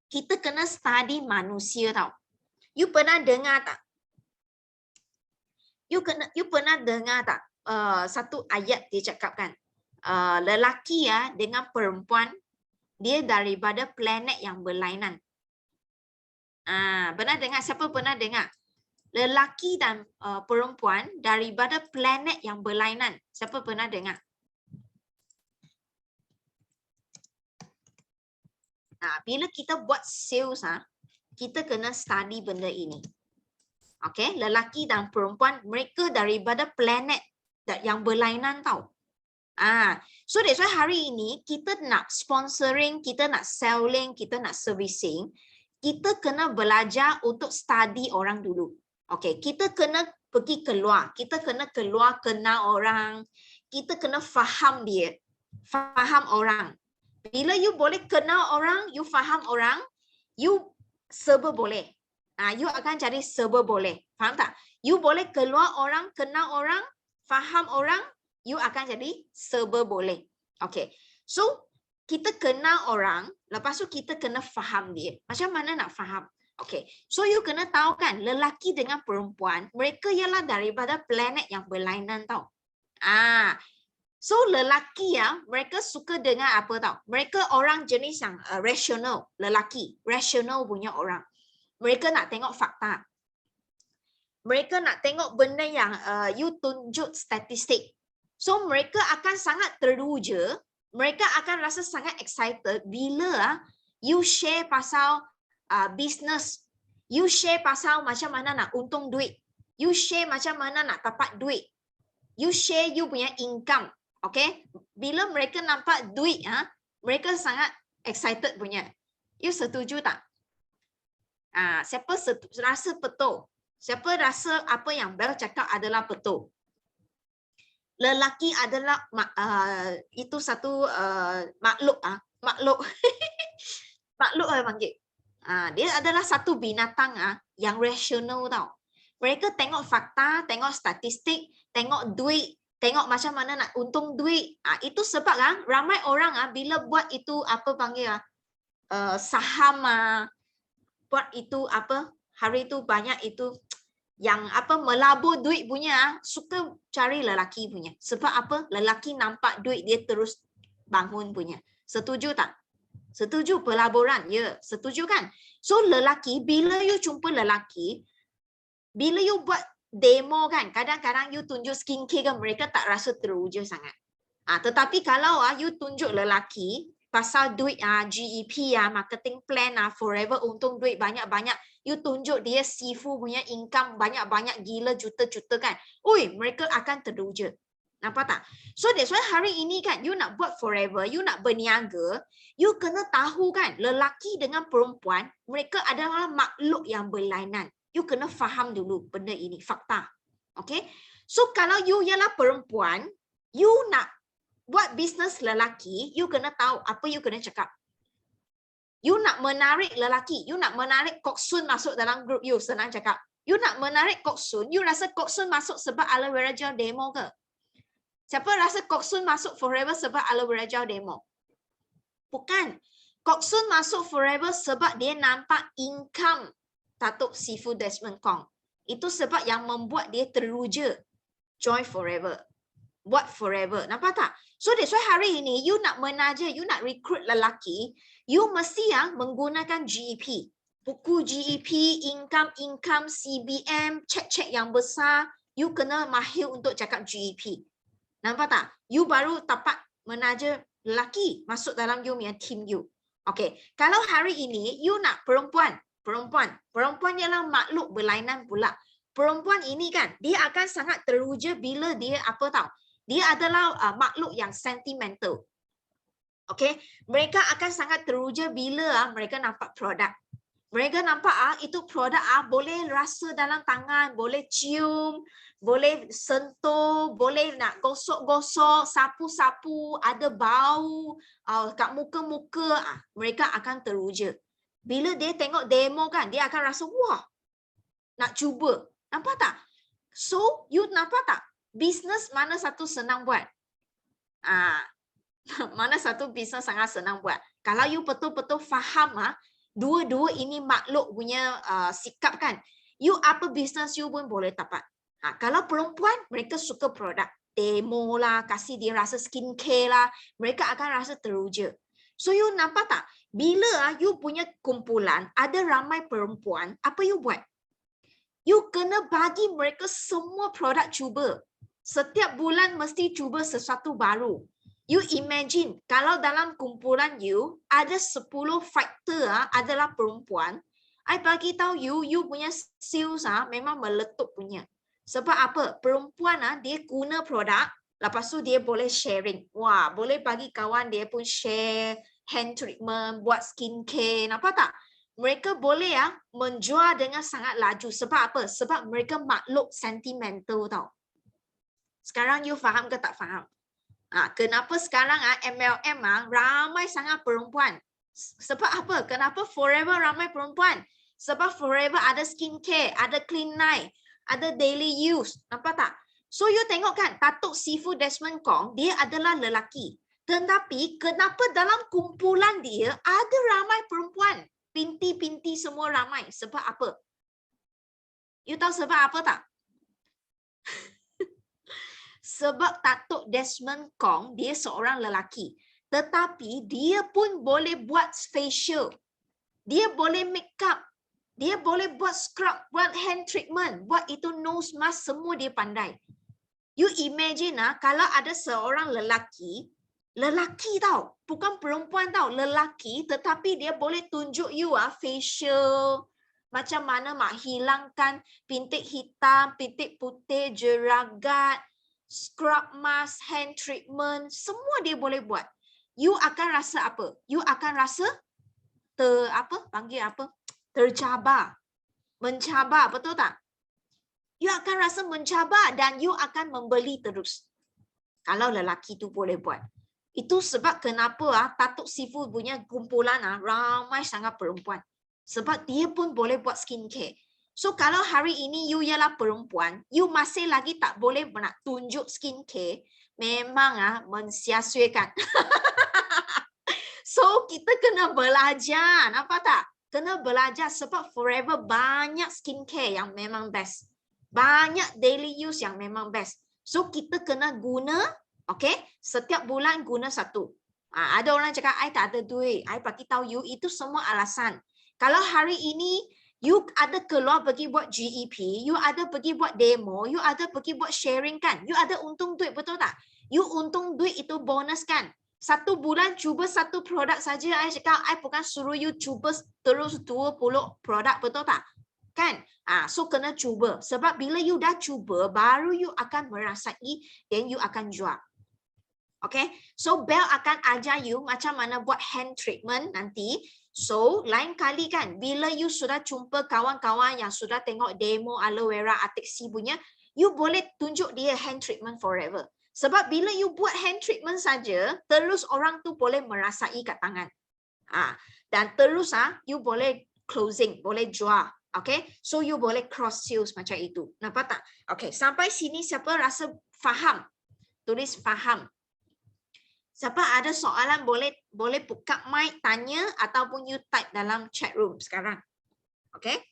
Kita kena study manusia tau. You pernah dengar tak? You pernah dengar tak? Satu ayat dia cakap kan. Lelaki dengan perempuan dia daripada planet yang berlainan. Pernah dengar? Siapa pernah dengar? Lelaki dan perempuan daripada planet yang berlainan. Siapa pernah dengar? Bila kita buat sales, kita kena study benda ini. Okay, lelaki dan perempuan mereka daripada planet yang berlainan tau. So that's why hari ini kita nak sponsoring, kita nak selling, kita nak servicing, kita kena belajar untuk study orang dulu. Okay, kita kena pergi keluar, kita kena keluar kenal orang, kita kena faham dia, faham orang. Bila you boleh kenal orang, you faham orang, you serba boleh. You akan jadi serba boleh. Faham tak? You boleh keluar orang, kenal orang, faham orang, you akan jadi serba boleh. Okay. So, kita kenal orang, lepas tu kita kena faham dia. Macam mana nak faham? Okay. So, you kena tahu kan, lelaki dengan perempuan, mereka ialah daripada planet yang berlainan tau. So, lelaki mereka suka dengan apa tau? Mereka orang jenis yang rational, lelaki. Rational punya orang. Mereka nak tengok fakta. Mereka nak tengok benda yang you tunjuk statistik. So mereka akan sangat teruja, mereka akan rasa sangat excited bila you share pasal business, you share pasal macam mana nak untung duit, you share macam mana nak dapat duit, you share you punya income, okay? Bila mereka nampak duit, mereka sangat excited punya. You setuju tak? Siapa rasa betul? Siapa rasa apa yang Bel cakap adalah betul? Lelaki adalah itu satu makhluk makhluk makhluk panggil. Dia adalah satu binatang yang rasional tau. Mereka tengok fakta, tengok statistik, tengok duit, tengok macam mana nak untung duit. Itu sebab ramai orang bila buat itu apa panggil saham, buat itu apa hari itu banyak itu yang apa melabur duit punya, suka cari lelaki punya. Sebab apa? Lelaki nampak duit dia terus bangun punya. Setuju tak? Setuju pelaburan? Ya, setuju kan? So lelaki, bila you jumpa lelaki, bila you buat demo kan, kadang-kadang you tunjuk skincare kan, mereka tak rasa teruja sangat. Tetapi kalau you tunjuk lelaki pasal duit, GEP, marketing plan, forever untung duit banyak-banyak, you tunjuk dia sifu punya income banyak-banyak gila juta-juta kan. Ui, mereka akan teruja. Nampak tak? So that's why hari ini kan, you nak buat forever, you nak berniaga, you kena tahu kan, lelaki dengan perempuan, mereka adalah makhluk yang berlainan. You kena faham dulu benda ini, fakta. Okay? So kalau you ialah perempuan, you nak buat bisnes lelaki, you kena tahu apa you kena cakap. You nak menarik lelaki, you nak menarik Kok Sun masuk dalam grup you, senang cakap. You nak menarik Kok Sun, you rasa Kok Sun masuk sebab aloe vera gel demo ke? Siapa rasa Kok Sun masuk forever sebab aloe vera gel demo? Bukan. Kok Sun masuk forever sebab dia nampak income Datuk Sifu Desmond Kong. Itu sebab yang membuat dia teruja. Join forever. Buat forever. Nampak tak? So that's why hari ini you nak menaja, you nak recruit lelaki, you mesti menggunakan GEP. Buku GEP, income, CBM, cek-cek yang besar, you kena mahir untuk cakap GEP. Nampak tak? You baru dapat menaja lelaki masuk dalam you punya team you. Okay. Kalau hari ini you nak perempuan ialah makhluk berlainan pula. Perempuan ini kan, dia akan sangat teruja bila dia apa tahu? Dia adalah makhluk yang sentimental. Okay, mereka akan sangat teruja bila mereka nampak produk. Mereka nampak itu produk boleh rasa dalam tangan, boleh cium, boleh sentuh, boleh nak gosok-gosok, sapu-sapu, ada bau kat muka-muka, mereka akan teruja. Bila dia tengok demo kan, dia akan rasa wah, nak cuba. Nampak tak? So, you nampak tak? Bisnes mana satu senang buat? Mana satu bisnes sangat senang buat? Kalau you betul-betul faham dua-dua ini makhluk punya sikap kan, you apa bisnes you pun boleh dapat. Kalau perempuan, mereka suka produk. Demo lah, kasih dia rasa skincare lah, mereka akan rasa teruja. So you nampak tak? Bila you punya kumpulan, ada ramai perempuan, apa you buat? You kena bagi mereka semua produk cuba. Setiap bulan mesti cuba sesuatu baru. You imagine, kalau dalam kumpulan you, ada 10 fighter adalah perempuan, I bagi tahu you punya sales memang meletup punya. Sebab apa? Perempuan dia guna produk, lepas tu dia boleh sharing. Wah, boleh bagi kawan dia pun share hand treatment, buat skincare. Nampak tak? Mereka boleh menjual dengan sangat laju. Sebab apa? Sebab mereka makhluk sentimental tau. Sekarang you faham ke tak faham? Kenapa sekarang MLM ramai sangat perempuan? Sebab apa? Kenapa forever ramai perempuan? Sebab forever ada skincare, ada clean night, ada daily use. Nampak tak? So you tengok kan, Datuk Sifu Desmond Kong, dia adalah lelaki. Tetapi kenapa dalam kumpulan dia ada ramai perempuan? Pinti-pinti semua ramai. Sebab apa? You tahu sebab apa tak? Sebab Datuk Desmond Kong, dia seorang lelaki. Tetapi dia pun boleh buat facial. Dia boleh make up. Dia boleh buat scrub, buat hand treatment, buat itu nose mask, semua dia pandai. You imagine kalau ada seorang lelaki tau, bukan perempuan tau, lelaki, tetapi dia boleh tunjuk you facial, macam mana nak hilangkan pintik hitam, pintik putih, jeragat, scrub mask, hand treatment, semua dia boleh buat. You akan rasa apa? You akan rasa tercabar. Mencabar, betul tak? You akan rasa mencabar dan you akan membeli terus. Kalau lelaki tu boleh buat. Itu sebab kenapa Datuk Sifu punya kumpulan ramai sangat perempuan. Sebab dia pun boleh buat skincare. So kalau hari ini you ialah perempuan, you masih lagi tak boleh nak tunjuk skincare, memang mensia-siakan. So kita kena belajar, nampak tak? Kena belajar sebab forever banyak skincare yang memang best. Banyak daily use yang memang best. So kita kena guna, okay? Setiap bulan guna satu. Ada orang cakap, I tak ada duit. I bagi tahu you, itu semua alasan. Kalau hari ini, you ada keluar pergi buat GEP, you ada pergi buat demo, you ada pergi buat sharing kan? You ada untung duit, betul tak? You untung duit itu bonus kan? Satu bulan cuba satu produk saja, I cakap, I bukan suruh you cuba terus 20 produk, betul tak? Kan? So kena cuba. Sebab bila you dah cuba, baru you akan merasai, then you akan jual. Okay? So Bel akan ajar you macam mana buat hand treatment nanti. So lain kali kan, bila you sudah jumpa kawan-kawan yang sudah tengok demo aloe vera Atixi punya, you boleh tunjuk dia hand treatment forever. Sebab bila you buat hand treatment saja, terus orang tu boleh merasai kat tangan. Dan terus you boleh closing, boleh jual. Okay, so you boleh cross sales macam itu. Nampak tak? Okay, sampai sini siapa rasa faham? Tulis faham. Siapa ada soalan boleh buka mic tanya ataupun you type dalam chat room sekarang. Okay?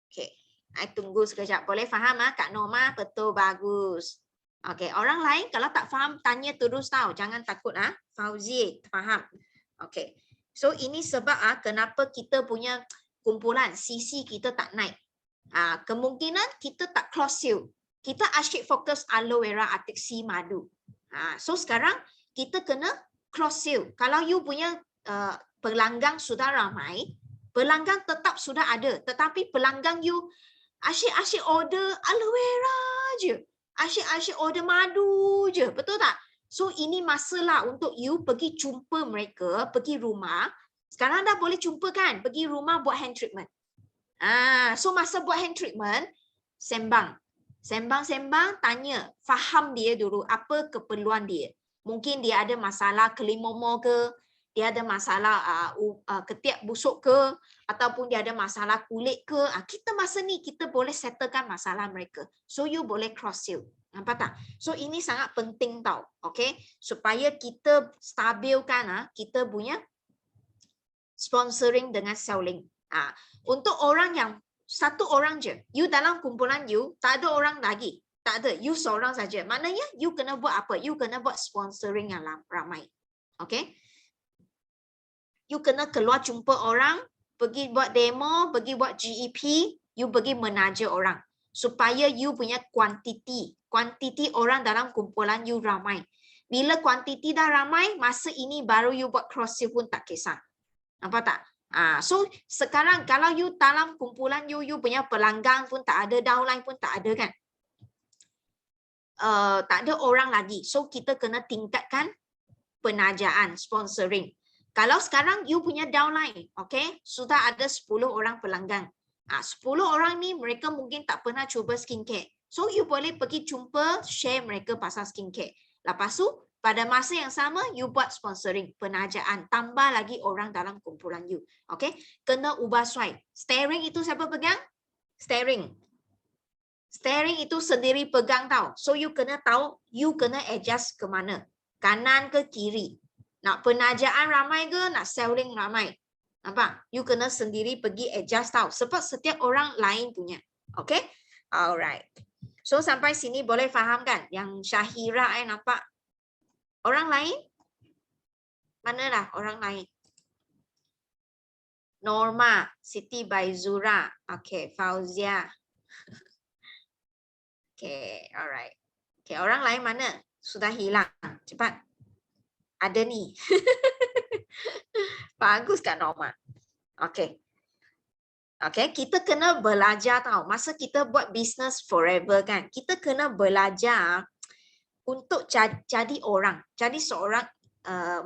Okay, I tunggu sekejap. Boleh faham Kak Norma? Betul, bagus. Okay, orang lain kalau tak faham tanya terus tahu. Jangan takut Fauzi, faham. Okay, so ini sebab kenapa kita punya kumpulan CC kita tak naik. Kemungkinan kita tak cross sale. Kita asyik fokus aloe vera Atixi madu. So sekarang kita kena cross sale. Kalau you punya pelanggan sudah ramai, pelanggan tetap sudah ada. Tetapi pelanggan you asyik-asyik order aloe vera je. Asyik-asyik order madu je. Betul tak? So ini masalah untuk you pergi jumpa mereka, pergi rumah. Sekarang dah boleh jumpa kan? Pergi rumah buat hand treatment. So masa buat hand treatment, sembang. Sembang-sembang, tanya. Faham dia dulu apa keperluan dia. Mungkin dia ada masalah kelimomo ke, dia ada masalah ketiak busuk ke, ataupun dia ada masalah kulit ke. Kita masa ni kita boleh settlekan masalah mereka. So you boleh cross sale. Nampak tak? So ini sangat penting tau. Okay? Supaya kita stabilkan kita punya sponsoring dengan selling. Untuk orang yang satu orang je, you dalam kumpulan you, tak ada orang lagi. Tak ada, you seorang saja. Maknanya you kena buat apa? You kena buat sponsoring yang ramai. Okay? You kena keluar jumpa orang, pergi buat demo, pergi buat GEP, you pergi menaja orang. Supaya you punya kuantiti orang dalam kumpulan you ramai. Bila kuantiti dah ramai, masa ini baru you buat cross sale pun tak kisah. Nampak tak? So sekarang kalau you dalam kumpulan you punya pelanggan pun tak ada, downline pun tak ada kan. Tak ada orang lagi. So kita kena tingkatkan penajaan, sponsoring. Kalau sekarang you punya downline, okay, sudah ada 10 orang pelanggan. 10 orang ni mereka mungkin tak pernah cuba skincare. So you boleh pergi jumpa, share mereka pasal skincare. Lepas tu pada masa yang sama you buat sponsoring, penajaan, tambah lagi orang dalam kumpulan you. Okay, kena ubah suai. Steering itu siapa pegang? Steering. Steering itu sendiri pegang tau. So you kena tahu, you kena adjust ke mana. Kanan ke kiri. Nak penajaan ramai ke, nak selling ramai. Nampak? You kena sendiri pergi adjust tau. Sebab setiap orang lain punya. Okay? Alright. So sampai sini boleh faham kan? Yang Syahira nampak? Orang lain? Manalah orang lain? Norma, Siti Baizura. Okay, Fauzia. Okay, alright. Okay, orang lain mana? Sudah hilang. Cepat. Ada ni. Bagus kan Norma? Okay. Okay, kita kena belajar tau. Masa kita buat business forever kan, kita kena belajar untuk jadi orang. Jadi seorang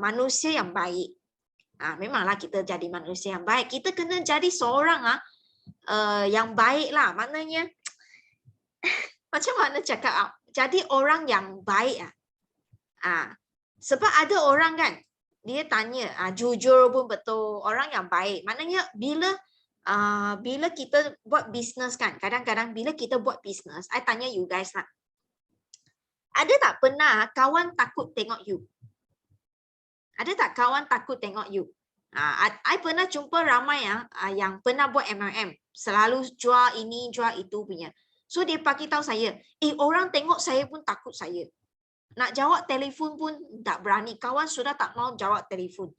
manusia yang baik. Memanglah kita jadi manusia yang baik. Kita kena jadi seorang yang baik lah. Maknanya, macam mana cakap? Jadi orang yang baik. Sebab ada orang kan, dia tanya, jujur pun betul, orang yang baik. Maknanya bila kita buat bisnes kan, kadang-kadang bila kita buat bisnes, I tanya you guys lah, ada tak pernah kawan takut tengok you? Ada tak kawan takut tengok you? I pernah jumpa ramai yang pernah buat MLM, selalu jual ini, jual itu punya. So dia bagi tahu saya, orang tengok saya pun takut saya. Nak jawab telefon pun tak berani. Kawan sudah tak mau jawab telefon.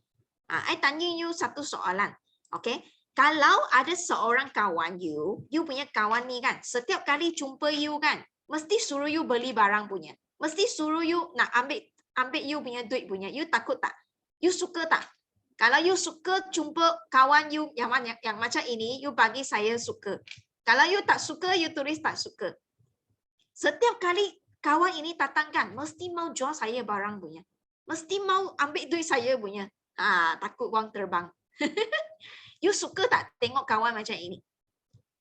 I tanya you satu soalan. Okay? Kalau ada seorang kawan you punya kawan ni kan, setiap kali jumpa you kan, mesti suruh you beli barang punya. Mesti suruh you nak ambil you punya duit punya. You takut tak? You suka tak? Kalau you suka jumpa kawan you yang macam ini, you bagi saya suka. Kalau you tak suka, you tulis tak suka. Setiap kali kawan ini datang kan, mesti mau jual saya barang punya. Mesti mau ambil duit saya punya. Takut wang terbang. You suka tak tengok kawan macam ini?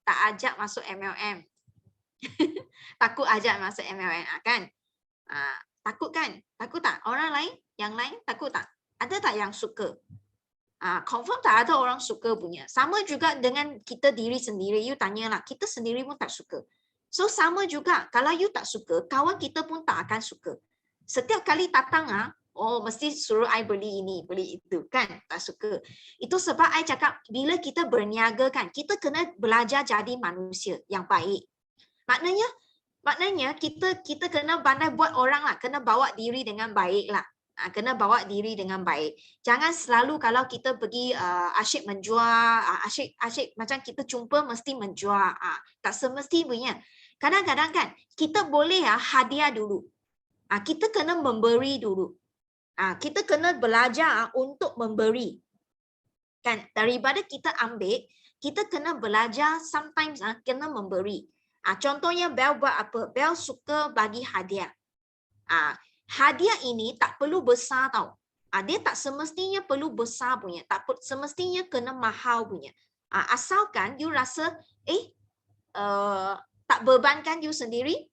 Tak ajak masuk MLM. Takut ajak masuk MLM kan? Takut kan? Takut tak? Orang lain? Yang lain takut tak? Ada tak yang suka? Confirm tak ada orang suka punya. Sama juga dengan kita diri sendiri. You tanyalah, kita sendiri pun tak suka. So sama juga, kalau you tak suka, kawan kita pun tak akan suka. Setiap kali datang, mesti suruh I beli ini, beli itu kan? Tak suka. Itu sebab I cakap, bila kita berniaga kan, kita kena belajar jadi manusia yang baik. Maknanya kita kena pandai buat orang lah, kena bawa diri dengan baik lah. Kena bawa diri dengan baik. Jangan selalu kalau kita pergi asyik menjual, asyik macam kita jumpa mesti menjual. Tak semestinya. Kadang-kadang kan kita boleh hadiah dulu. Kita kena memberi dulu. Kita kena belajar untuk memberi. Kan daripada kita ambil, kita kena belajar sometimes kena memberi. Contohnya Bel buat apa? Bel suka bagi hadiah. Hadiah ini tak perlu besar tau. Dia tak semestinya perlu besar punya. Tak semestinya kena mahal punya. Asalkan you rasa tak bebankan you sendiri.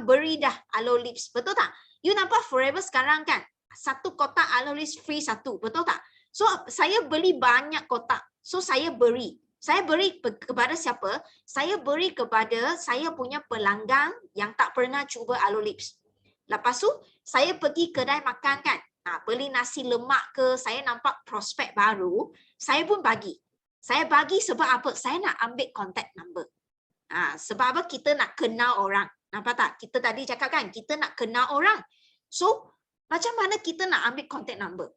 Beri dah aloe lips. Betul tak? You nampak Forever sekarang kan? Satu kotak aloe lips free satu. Betul tak? So saya beli banyak kotak. So saya beri. Saya beri kepada siapa? Saya beri kepada saya punya pelanggan yang tak pernah cuba aloe lips. Lepas tu, saya pergi kedai makan kan. Beli nasi lemak ke, saya nampak prospek baru, saya pun bagi. Saya bagi sebab apa? Saya nak ambil contact number. Sebab apa? Kita nak kenal orang. Nampak tak? Kita tadi cakap kan, kita nak kenal orang. So, macam mana kita nak ambil contact number?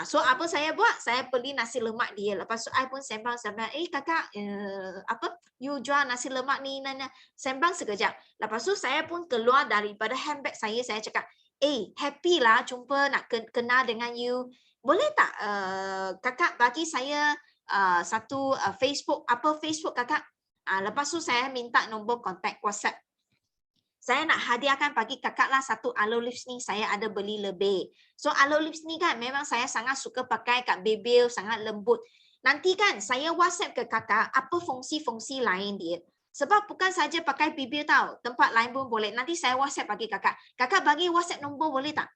So, apa saya buat? Saya beli nasi lemak dia. Lepas tu, I pun sembang-sembang. Kakak, you jual nasi lemak ni. Sembang sekejap. Lepas tu, saya pun keluar daripada handbag saya cakap, happy lah jumpa, nak kenal dengan you. boleh tak kakak bagi saya satu Facebook, apa Facebook kakak? Lepas tu saya minta nombor kontak WhatsApp. Saya nak hadiahkan bagi kakak lah satu aloe lips ni, saya ada beli lebih. So aloe lips ni kan memang saya sangat suka pakai kat bibir, sangat lembut. Nanti kan saya WhatsApp ke kakak apa fungsi-fungsi lain dia. Sebab bukan saja pakai bibir tau, tempat lain pun boleh. Nanti saya WhatsApp bagi kakak. Kakak bagi WhatsApp nombor boleh tak?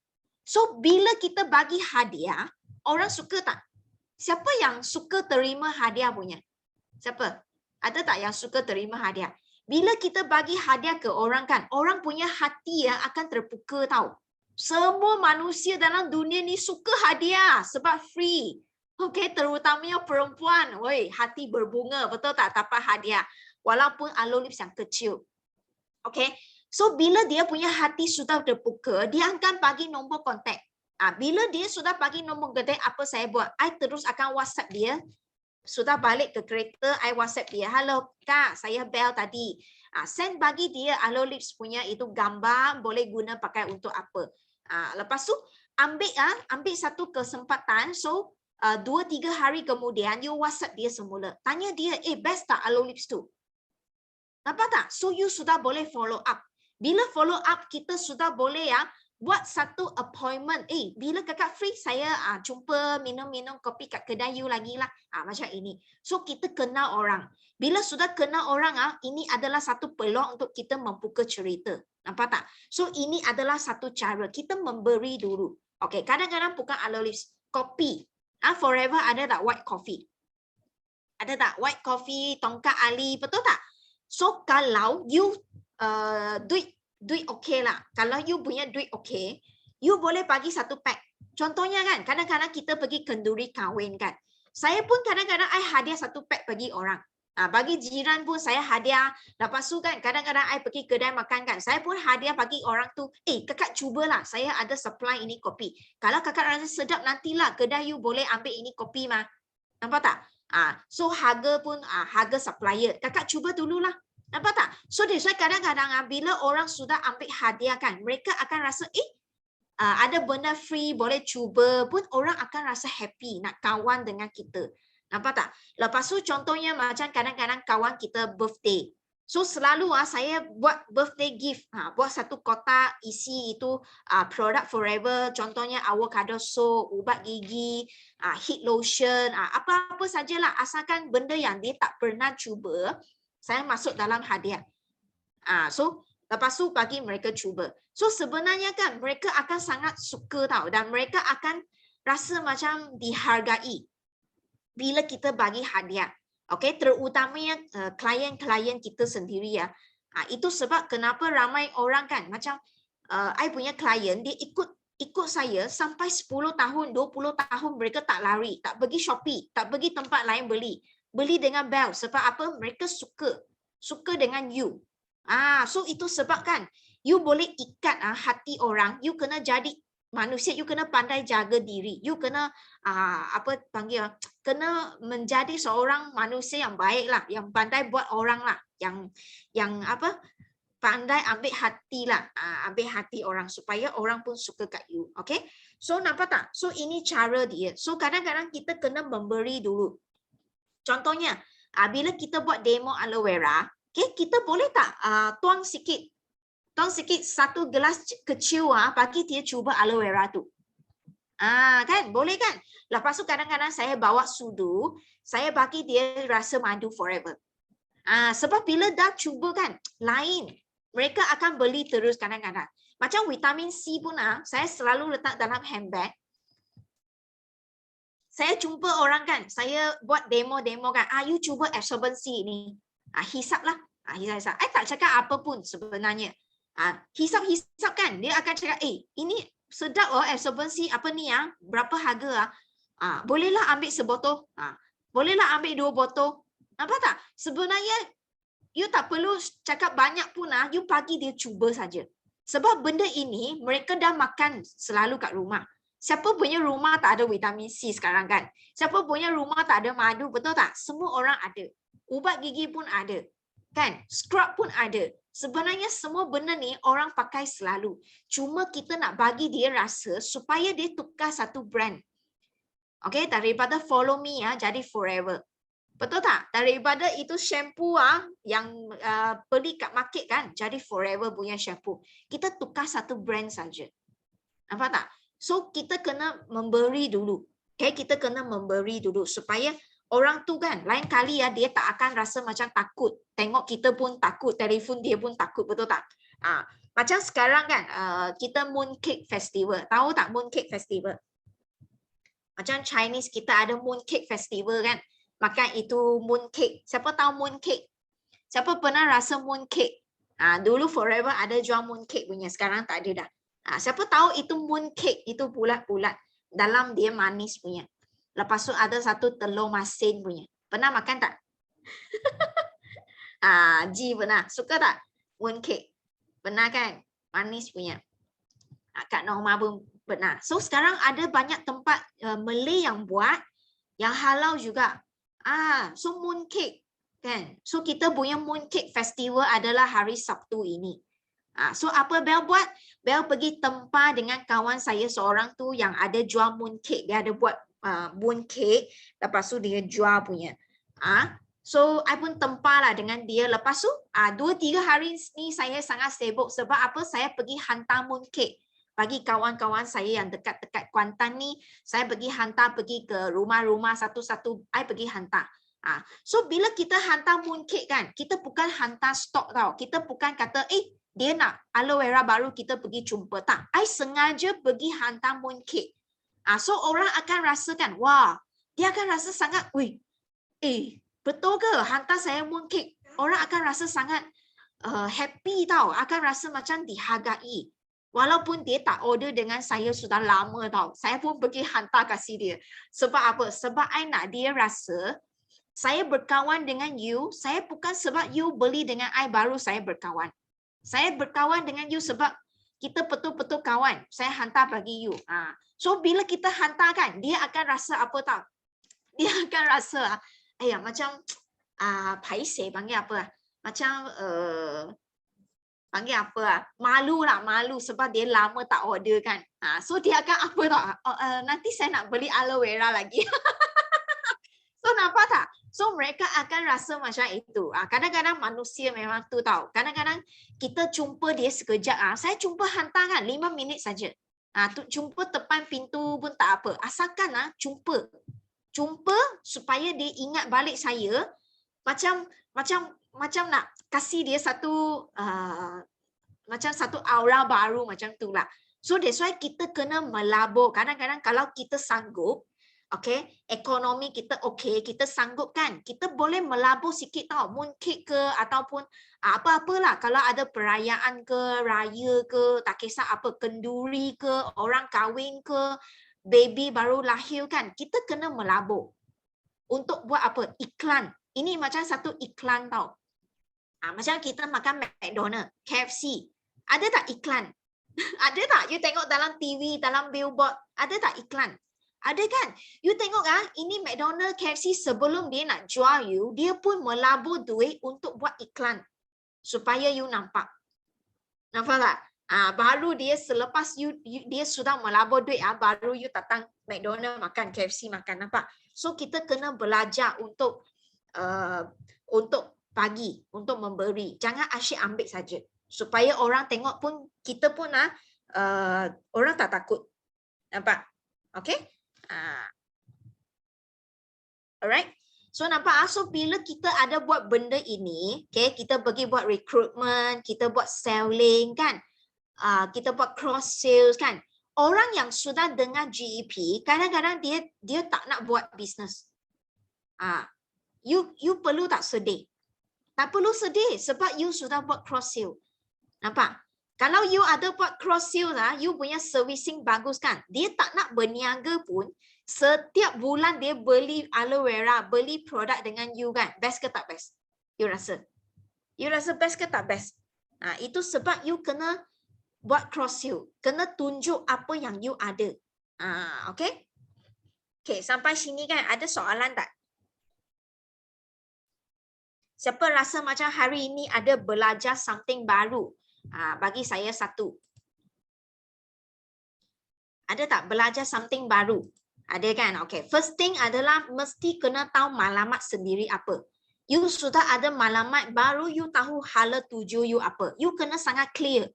So bila kita bagi hadiah, orang suka tak? Siapa yang suka terima hadiah punya? Siapa? Ada tak yang suka terima hadiah? Bila kita bagi hadiah ke orang kan, orang punya hati yang akan terbuka tau. Semua manusia dalam dunia ni suka hadiah sebab free. Okey, terutamanya perempuan. Woi, hati berbunga, betul tak? Dapat hadiah. Walaupun aloe lips yang kecil. Okey. So bila dia punya hati sudah terbuka, dia akan bagi nombor kontak. Bila dia sudah bagi nombor kontak, apa saya buat? I terus akan WhatsApp dia. Sudah balik ke kereta, I WhatsApp dia. Hello kak, saya Bel tadi. Send bagi dia aloe lips punya itu gambar, boleh guna pakai untuk apa. Lepas tu ambil satu kesempatan. So 2-3 hari kemudian you WhatsApp dia semula. Tanya dia, best tak aloe lips tu? Nampak tak? So you sudah boleh follow up. Bila follow up, kita sudah boleh buat satu appointment. Bila kakak free, saya jumpa minum-minum kopi kat kedai you lagi lah. Macam ini. So kita kenal orang. Bila sudah kenal orang, ini adalah satu peluang untuk kita membuka cerita. Nampak tak? So ini adalah satu cara. Kita memberi dulu. Okay, kadang-kadang bukan aloe lips. Kopi. Forever ada tak white coffee? Ada tak white coffee, tongkat ali, betul tak? So kalau you duit okey lah. Kalau you punya duit okey, you boleh bagi satu pack. Contohnya kan, kadang-kadang kita pergi kenduri kahwin kan. Saya pun kadang-kadang I hadiah satu pack bagi orang. Bagi jiran pun saya hadiah. Lepas tu kan, kadang-kadang I pergi kedai makan kan. Saya pun hadiah bagi orang tu. Kakak cubalah, saya ada supply ini kopi. Kalau kakak rasa sedap, nantilah kedai you boleh ambil ini kopi mah. Nampak tak? So harga pun harga supplier. Kakak cuba dululah. Nampak tak? So that's why kadang-kadang bila orang sudah ambil hadiah kan, mereka akan rasa ada benda free, boleh cuba pun orang akan rasa happy nak kawan dengan kita. Nampak tak? Lepas tu contohnya macam kadang-kadang kawan kita birthday. So selalu saya buat birthday gift, buat satu kotak isi itu produk forever, contohnya avocado soap, ubat gigi, heat lotion, apa-apa sajalah asalkan benda yang dia tak pernah cuba, saya masuk dalam hadiah. So lepas tu bagi mereka cuba. So sebenarnya kan mereka akan sangat suka tau dan mereka akan rasa macam dihargai bila kita bagi hadiah. Okey, terutamanya klien-klien kita sendiri ya. Itu sebab kenapa ramai orang kan macam I punya klien dia ikut saya sampai 10 tahun, 20 tahun mereka tak lari, tak pergi Shopee, tak pergi tempat lain beli. Beli dengan Bel sebab apa? Mereka suka dengan you. So itu sebab kan you boleh ikat hati orang, you kena jadi manusia, you kena pandai jaga diri, you kena kena menjadi seorang manusia yang baik lah, yang pandai buat orang lah, yang pandai ambil hati lah, ambil hati orang supaya orang pun suka kat you. Okay, so nampak tak? So ini cara dia. So kadang-kadang kita kena memberi dulu. Contohnya bila kita buat demo aloe vera, okay, kita boleh tak tuang sikit satu gelas kecil bagi dia cuba aloe vera tu. Kan boleh kan? Lepas tu kadang-kadang saya bawa sudu, saya bagi dia rasa madu forever. Sebab bila dah cuba kan lain, mereka akan beli terus kadang-kadang. Macam vitamin C pun saya selalu letak dalam handbag. Saya jumpa orang kan, saya buat demo kan, you cuba absorbency ni. Hisap lah. Hisap. I tak cakap apa pun sebenarnya. Hisap kan, dia akan cakap, ini sedap absorbency apa ni berapa harga bolehlah ambil sebotol, bolehlah ambil 2 botol. Nampak tak? Sebenarnya you tak perlu cakap banyak pun you bagi dia cuba saja. Sebab benda ini mereka dah makan selalu kat rumah. Siapa punya rumah tak ada vitamin C sekarang kan? Siapa punya rumah tak ada madu, betul tak? Semua orang ada. Ubat gigi pun ada. Kan? Scrub pun ada. Sebenarnya semua benda ni orang pakai selalu. Cuma kita nak bagi dia rasa supaya dia tukar satu brand. Okay, daripada follow me ya, jadi forever. Betul tak? Daripada itu shampoo yang beli kat market kan, jadi forever punya shampoo. Kita tukar satu brand saja. Nampak tak? So kita kena memberi dulu. Okay, kita kena memberi dulu supaya orang tu kan lain kali ya dia tak akan rasa macam takut. Tengok kita pun takut, telefon dia pun takut, betul tak? Macam sekarang kan kita Mooncake Festival. Tahu tak Mooncake Festival? Macam Chinese kita ada Mooncake Festival kan. Makan itu mooncake. Siapa tahu mooncake? Siapa pernah rasa mooncake? Dulu forever ada jual mooncake punya. Sekarang tak ada dah. Siapa tahu itu mooncake? Itu bulat-bulat. Dalam dia manis punya. Lepas tu ada satu telur masin punya. Pernah makan tak? Ji pernah. Suka tak? Mooncake. Pernah kan? Manis punya. Kak Norma pun pernah. So sekarang ada banyak tempat Malay yang buat. Yang halal juga. So mooncake kan. So kita punya mooncake festival adalah hari Sabtu ini. So apa Bel buat? Bel pergi tempah dengan kawan saya seorang tu yang ada jual mooncake. Dia ada buat mooncake. Lepas tu dia jual punya. So I pun tempah lah dengan dia. Lepas tu 2-3 hari ni saya sangat sibuk. Sebab apa? Saya pergi hantar mooncake. Bagi kawan-kawan saya yang dekat-dekat Kuantan ni, saya pergi hantar, pergi ke rumah-rumah satu-satu, I pergi hantar. So bila kita hantar mooncake kan, kita bukan hantar stok tau. Kita bukan kata, dia nak aloe vera baru kita pergi jumpa. Tak, I sengaja pergi hantar mooncake. So orang akan rasakan, wah, dia akan rasa sangat, betul ke hantar saya mooncake? Orang akan rasa sangat happy tau, akan rasa macam dihargai. Walaupun dia tak order dengan saya sudah lama tau. Saya pun pergi hantar kasih dia. Sebab apa? Sebab I nak dia rasa saya berkawan dengan you. Saya bukan sebab you beli dengan I baru saya berkawan. Saya berkawan dengan you sebab kita betul-betul kawan. Saya hantar bagi you. So bila kita hantar kan, dia akan rasa apa tau? Dia akan rasa macam paiseh panggil apa? Macam panggil apa malu sebab dia lama tak order kan. So dia akan apa tak? Nanti saya nak beli aloe vera lagi. So nampak tak? So mereka akan rasa macam itu. Kadang-kadang manusia memang tu tahu. Kadang-kadang kita jumpa dia sekejap. Saya jumpa hantar kan 5 minit saja. Jumpa depan pintu pun tak apa. Asalkan jumpa. Jumpa supaya dia ingat balik saya. Macam nak kasih dia satu macam satu aura baru macam tu lah. So that's why kita kena melabur. Kadang-kadang kalau kita sanggup, ekonomi kita kita sanggup kan, kita boleh melabur sikit tau, mooncake ke ataupun apa-apalah. Kalau ada perayaan ke, raya ke, tak kisah apa, kenduri ke, orang kahwin ke, baby baru lahir kan, kita kena melabur. Untuk buat apa? Iklan. Ini macam satu iklan tau. Macam kita makan McDonald, KFC. Ada tak iklan? Ada tak? You tengok dalam TV, dalam billboard, ada tak iklan? Ada kan? You tengok ini McDonald, KFC sebelum dia nak jual you, dia pun melabur duit untuk buat iklan. Supaya you nampak. Nampak tak? Baru dia selepas dia sudah melabur duit, baru you datang McDonald makan, KFC makan. Nampak? So kita kena belajar untuk bagi, untuk memberi. Jangan asyik ambil saja. Supaya orang tengok pun, kita pun orang tak takut. Nampak? Okay? Alright? So nampak? So bila kita ada buat benda ini, kita pergi buat recruitment, kita buat selling kan? Kita buat cross sales kan? Orang yang sudah dengar GEP, kadang-kadang dia tak nak buat bisnes. You perlu tak sedih? Tak perlu sedih sebab you sudah buat cross sale. Nampak? Kalau you ada buat cross sale you punya servicing bagus kan? Dia tak nak berniaga pun, setiap bulan dia beli aloe vera, beli produk dengan you kan? Best ke tak best? You rasa? You rasa best ke tak best? Itu sebab you kena buat cross sale. Kena tunjuk apa yang you ada. Okay? Okay, sampai sini kan ada soalan tak? Siapa rasa macam hari ini ada belajar something baru? Bagi saya satu. Ada tak belajar something baru? Ada kan? Okay. First thing adalah mesti kena tahu maklumat sendiri apa. You sudah ada maklumat baru you tahu hala tuju you apa. You kena sangat clear.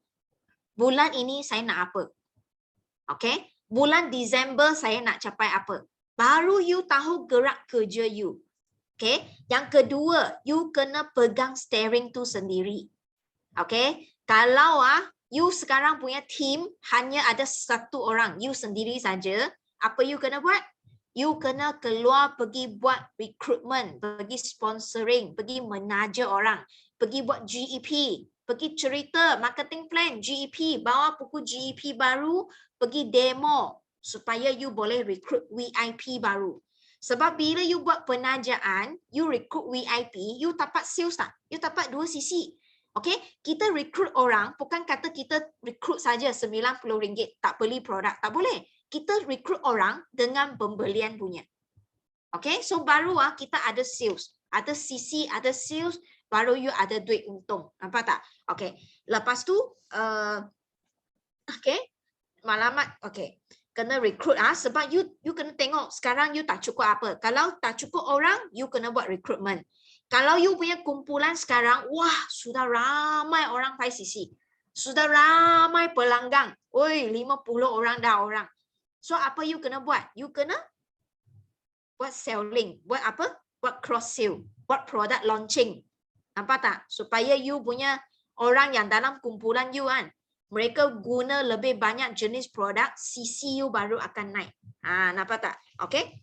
Bulan ini saya nak apa. Okay. Bulan Disember saya nak capai apa. Baru you tahu gerak kerja you. Okay. Yang kedua, you kena pegang steering tu sendiri. Okay. Kalau you sekarang punya team hanya ada satu orang, you sendiri saja, apa you kena buat? You kena keluar pergi buat recruitment, pergi sponsoring, pergi menaja orang, pergi buat GEP, pergi cerita marketing plan, GEP, bawa buku GEP baru, pergi demo supaya you boleh recruit VIP baru. Sebab bila you buat penajaan, you recruit VIP, you dapat sales tak? You dapat dua sisi. Okay, kita recruit orang, bukan kata kita recruit saja RM90, tak beli produk, tak boleh. Kita recruit orang dengan pembelian punya. Okay, so baru kita ada sales. Ada sisi, ada sales, baru you ada duit untung. Nampak tak? Okay, lepas tu, okay, maklumat, okay. Kena recruit sebab you kena tengok sekarang you tak cukup apa. Kalau tak cukup orang, you kena buat recruitment. Kalau you punya kumpulan sekarang, wah, sudah ramai orang PICC. Sudah ramai pelanggan. Oi, 50 orang dah orang. So apa you kena buat? You kena buat selling. Buat apa? Buat cross sale. Buat product launching. Nampak tak? Supaya you punya orang yang dalam kumpulan you kan, mereka guna lebih banyak jenis produk, CC you baru akan naik. Nampak tak? Okay.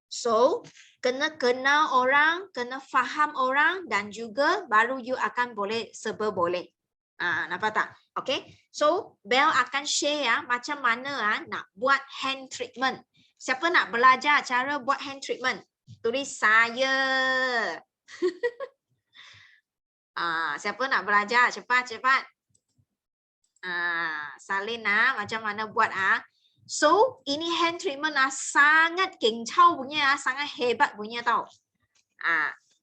So, kena kenal orang, kena faham orang dan juga baru you akan boleh serba boleh. Nampak tak? Okay. So, Bel akan share macam mana nak buat hand treatment. Siapa nak belajar cara buat hand treatment? Tulis saya. Siapa nak belajar? Cepat. Salin macam mana buat So, ini hand treatment sangat kencau punya, sangat hebat punya tau.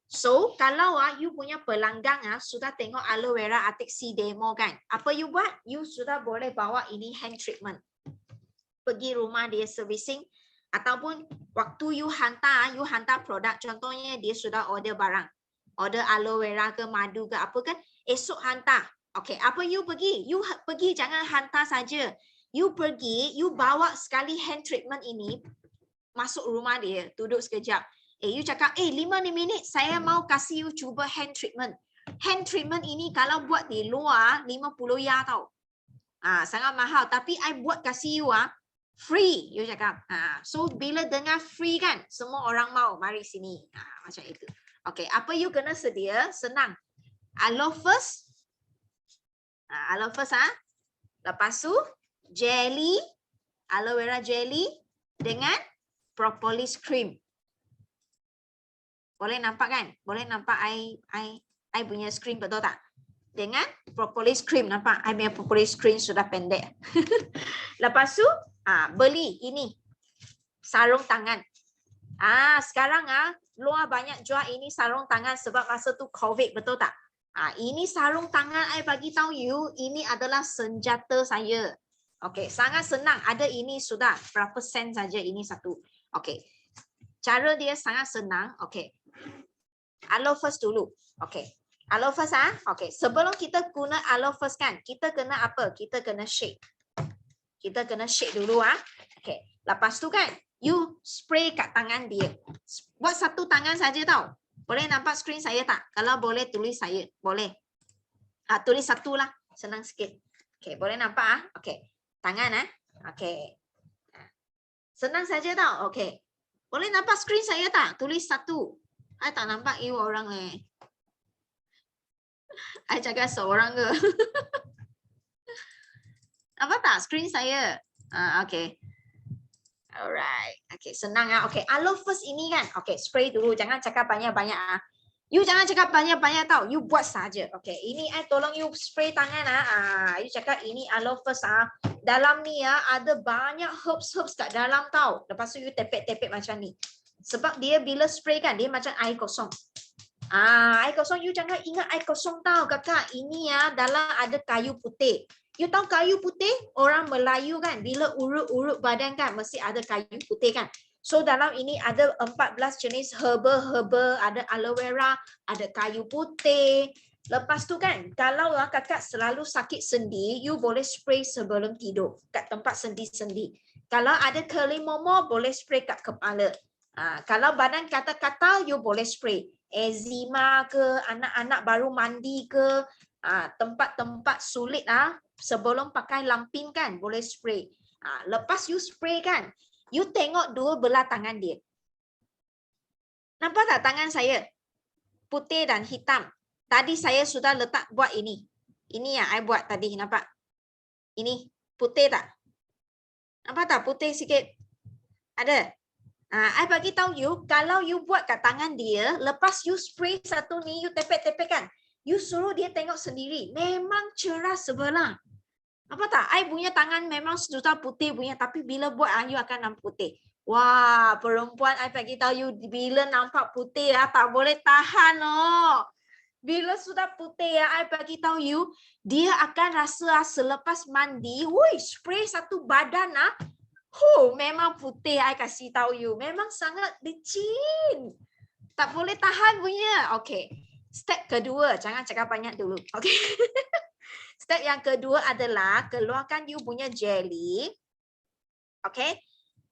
So, kalau you punya pelanggan sudah tengok aloe vera Arctic Sea demo kan, apa you buat? You sudah boleh bawa ini hand treatment. Pergi rumah dia servicing, ataupun waktu you hantar produk, contohnya dia sudah order barang. Order aloe vera ke madu ke apa kan, esok hantar. Okay, apa you pergi? You pergi jangan hantar saja. You pergi, you bawa sekali hand treatment ini, masuk rumah dia, duduk sekejap. You cakap, 5 minit saya mau kasih you cuba hand treatment. Hand treatment ini kalau buat di luar, 50 ya tau. Sangat mahal. Tapi I buat kasih you free. You cakap. So, bila dengar free kan, semua orang mau, mari sini. Macam itu. Okay, apa you kena sedia? Senang. Aloe first. Aloe first. Lepas tu, jelly, aloe vera jelly dengan propolis cream. Boleh nampak kan? Boleh nampak I punya screen betul tak? Dengan propolis cream, nampak? I punya propolis cream sudah pendek. Lepas tu, beli ini sarung tangan. Sekarang luar banyak jual ini sarung tangan sebab masa tu COVID, betul tak? Ini sarung tangan I bagi tahu you, ini adalah senjata saya. Okey, sangat senang. Ada ini sudah berapa sen saja ini satu. Okey. Cara dia sangat senang. Okey. Aloe first dulu. Okey. Aloe first Okey. Sebelum kita guna aloe first kan, kita kena apa? Kita kena shake. Kita kena shake dulu Okey. Lepas tu kan, you spray kat tangan dia. Buat satu tangan saja tau. Boleh nampak screen saya tak? Kalau boleh tulis saya. Boleh. Tulis satu lah. Senang sikit. Okey, boleh nampak Okey. Tangan Okey. Senang saja tau. Okey. Boleh nampak screen saya tak? Tulis satu. I tak nampak you orang I cakap seorang ke? Nampak tak screen saya? Okey. Alright. Okey, senang Okey, aloe first ini kan. Okey, spray dulu. Jangan cakap banyak-banyak You jangan cakap banyak-banyak tau. You buat saja. Okey, ini I tolong you spray tangan You cakap ini aloe first Dalam ni ada banyak herbs kat dalam tau. Lepas tu you tepek-tepek macam ni. Sebab dia bila spray kan dia macam air kosong. Air kosong you jangan ingat air kosong tau kakak. Ini dalam ada kayu putih. You tahu kayu putih? Orang Melayu kan, bila urut-urut badan kan, mesti ada kayu putih kan. So dalam ini ada 14 jenis herba, ada aloe vera, ada kayu putih. Lepas tu kan, kalau kakak selalu sakit sendi, you boleh spray sebelum tidur kat tempat sendi-sendi. Kalau ada curly momo, boleh spray kat kepala. Kalau badan katal-katal, you boleh spray. Eczema ke, anak-anak baru mandi ke, tempat-tempat sulit sebelum pakai lampin kan, boleh spray. Lepas you spray kan, you tengok dua belah tangan dia. Nampak tak tangan saya? Putih dan hitam. Tadi saya sudah letak buat ini. Ini yang I buat tadi, nampak? Ini putih tak? Nampak tak putih sikit? Ada? I bagi tahu you, kalau you buat kat tangan dia, lepas you spray satu ni, you tepek-tepek kan? You suruh dia tengok sendiri. Memang cerah sebelah. Apa tak? I punya tangan memang sudah putih punya, tapi bila buat you akan nampak putih. Wah, perempuan I bagi tahu you, bila nampak putih tak boleh tahan loh. Bila sudah putih I bagi tahu you, dia akan rasa selepas mandi, woi, spray satu badan memang putih. I kasih tahu you, memang sangat licin. Tak boleh tahan punya. Okay. Step kedua, jangan cakap banyak dulu. Okay. Step yang kedua adalah keluarkan you punya jelly. Okay.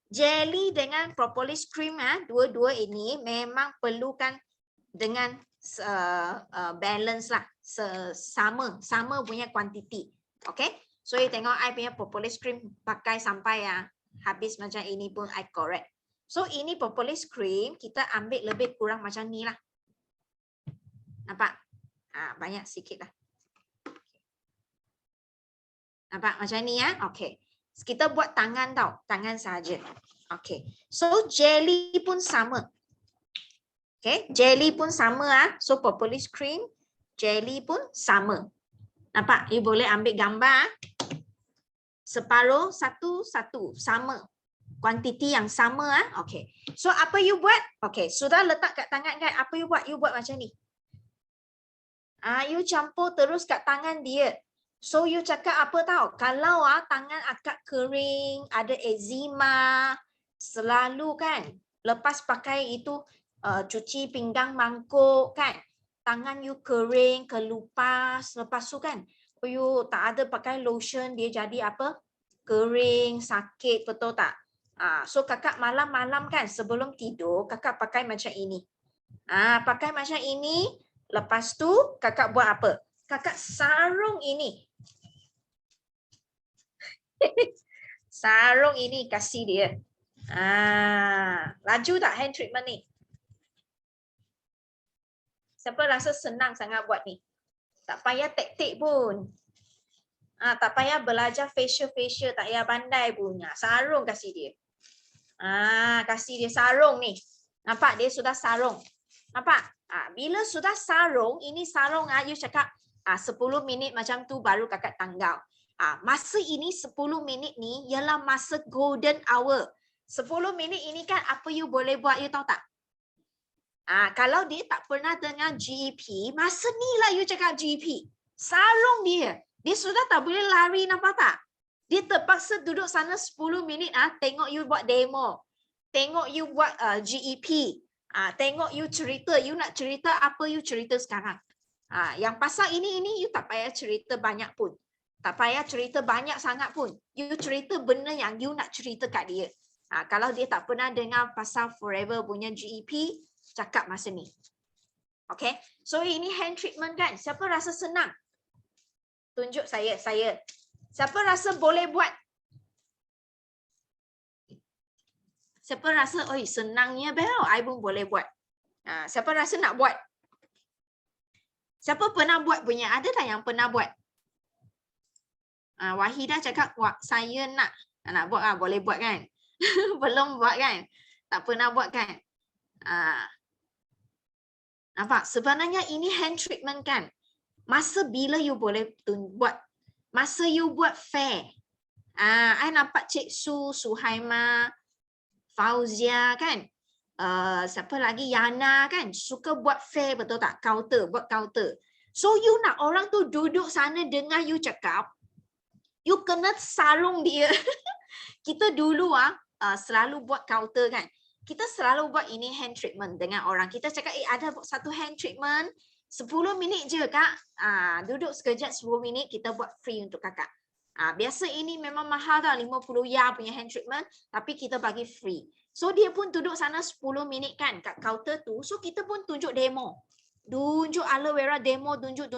Jelly dengan propolis cream dua-dua ini memang perlukan dengan balance lah, sama punya kuantiti. Okay. So you tengok I punya propolis cream pakai sampai habis macam ini pun I correct. So ini propolis cream kita ambil lebih kurang macam ni lah. Nampak? Banyak sikit lah. Nampak macam ni Okay. Kita buat tangan tau. Tangan saja. Okay. So jelly pun sama. Okay. Jelly pun sama So propolis cream, jelly pun sama. Nampak? You boleh ambil gambar. Separuh, satu. Sama. Kuantiti yang sama Okay. So apa you buat? Okay. Sudah letak kat tangan kan? Apa you buat? You buat macam ni. You campur terus kat tangan dia. So you cakap apa tahu? Kalau tangan agak kering, ada eczema, selalu kan lepas pakai itu cuci pinggang mangkuk kan, tangan you kering, kelupas, lepas tu kan you tak ada pakai lotion, dia jadi apa? Kering, sakit, betul tak? So kakak malam-malam kan sebelum tidur kakak pakai macam ini. Pakai macam ini. Lepas tu kakak buat apa? Kakak sarung ini. Sarung ini kasih dia. Laju tak hand treatment ni? Siapa rasa senang sangat buat ni? Tak payah teknik pun. Tak payah belajar facial, tak payah pandai punya. Sarung kasih dia. Kasih dia sarung ni. Nampak dia sudah sarung. Nampak? Bila sudah sarung, ini sarung you cakap 10 minit macam tu baru kakak tanggal. Masa ini 10 minit ni ialah masa golden hour. 10 minit ini kan apa you boleh buat, you tahu tak? Kalau dia tak pernah dengar GEP, masa ni lah you cakap GEP. Sarung dia. Dia sudah tak boleh lari, nampak tak? Dia terpaksa duduk sana 10 minit tengok you buat demo. Tengok you buat GEP. Tengok you cerita, you nak cerita apa you cerita sekarang. Yang pasal ini you tak payah cerita banyak pun. Tak payah cerita banyak sangat pun. You cerita benda yang you nak cerita kat dia. Kalau dia tak pernah dengar pasal Forever punya GEP, cakap masa ni. Okay. So ini hand treatment kan. Siapa rasa senang? Tunjuk saya. Siapa rasa boleh buat? Siapa rasa, senangnya bel, I pun boleh buat. Siapa rasa nak buat? Siapa pernah buat punya? Ada tak yang pernah buat? Wahidah cakap, saya nak buat, boleh buat kan? Belum buat kan? Tak pernah buat kan? Nampak? Sebenarnya ini hand treatment kan? Masa bila you boleh buat? Masa you buat fair. I nampak Cik Suhaima, Fauzia kan, siapa lagi, Yana kan, suka buat fair, betul tak? Buat counter. So you nak orang tu duduk sana dengar you cakap, You kena sarung dia. Kita dulu selalu buat counter kan. Kita selalu buat ini hand treatment dengan orang. Kita cakap, ada satu hand treatment 10 minit je kak. Duduk sekejap 10 minit kita buat free untuk kakak. Biasa ini memang mahal tau, 50 ya punya hand treatment, tapi kita bagi free. So dia pun duduk sana 10 minit kan kat counter tu. So kita pun tunjuk demo. Tunjuk aloe vera demo, tunjuk.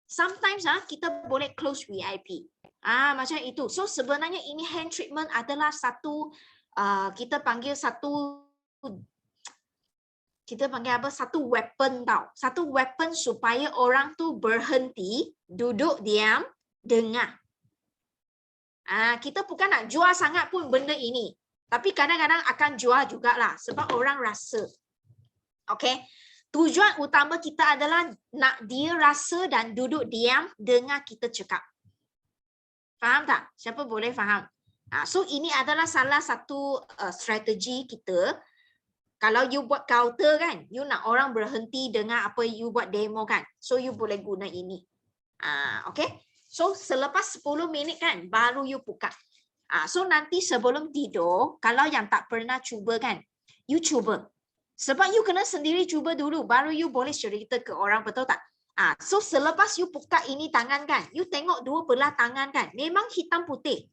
Sometimes kita boleh close VIP. Macam itu. So sebenarnya ini hand treatment adalah satu kita panggil satu weapon tau. Satu weapon supaya orang tu berhenti, duduk diam, dengar. Kita bukan nak jual sangat pun benda ini. Tapi kadang-kadang akan jual jugalah sebab orang rasa. Okay. Tujuan utama kita adalah nak dia rasa dan duduk diam dengar kita cakap. Faham tak? Siapa boleh faham? So ini adalah salah satu strategi kita. Kalau you buat counter kan, you nak orang berhenti dengar apa you buat demo kan. So you boleh guna ini. Okay? So selepas 10 minit kan, baru you buka. So nanti sebelum tidur, kalau yang tak pernah cuba kan, you cuba. Sebab you kena sendiri cuba dulu, baru you boleh cerita ke orang, betul tak? So selepas you buka ini tangan kan, you tengok dua belah tangan kan, memang hitam putih.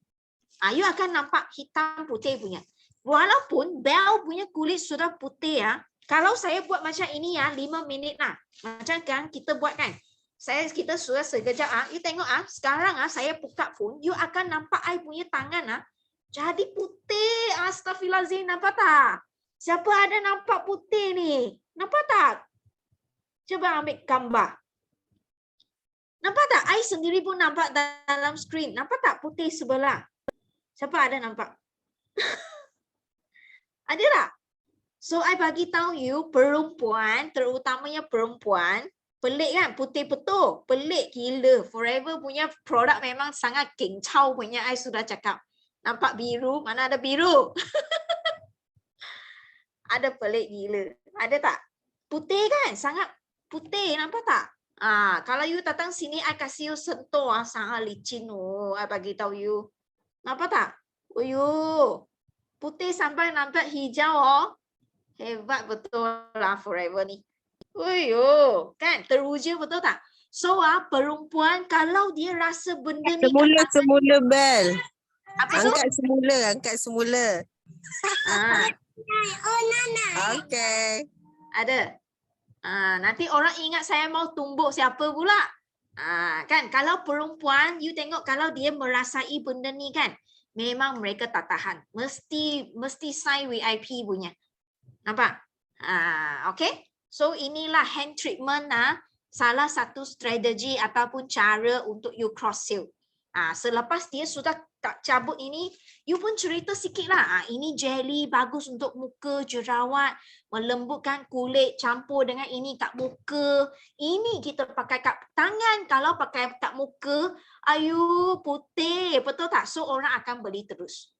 You akan nampak hitam putih punya. Walaupun bel punya kulit sudah putih kalau saya buat macam ini 5 minit lah. Macam kan kita buat kan. Kita sudah sekejap you tengok sekarang saya buka pun, you akan nampak I punya tangan jadi putih. Astaghfirullahaladzim, nampak tak? Siapa ada nampak putih ni? Nampak tak? Coba ambil gambar. Nampak tak? I sendiri pun nampak dalam skrin. Nampak tak putih sebelah? Siapa ada nampak? Ada tak? So, I bagi tahu you, perempuan, terutamanya perempuan, pelik kan? Putih betul. Pelik gila. Forever punya produk memang sangat kencau punya. I sudah cakap. Nampak biru? Mana ada biru? Ada pelik gila. Ada tak? Putih kan? Sangat putih. Nampak tak? Kalau you datang sini, I kasih you sentuh. Sangat licin. I bagi tahu you. Nampak tak? Putih sampai nampak hijau. Hebat betul lah Forever ni. Kan? Teruja betul tak? So, perempuan kalau dia rasa benda ni... Semula Bel. Apa tu? Angkat semula. Okay. Ada. Nanti orang ingat saya mau tumbuk siapa pula. Kan kalau perempuan, you tengok kalau dia merasai benda ni kan, memang mereka tak tahan. Mesti sign VIP punya. Nampak? Okay. So inilah hand treatment salah satu strategi ataupun cara untuk you cross sale. Selepas dia sudah cabut ini, you pun cerita sikit lah. Ini jelly bagus untuk muka, jerawat, melembutkan kulit, campur dengan ini kat muka. Ini kita pakai kat tangan. Kalau pakai kat muka, ayu putih. Betul tak? So orang akan beli terus.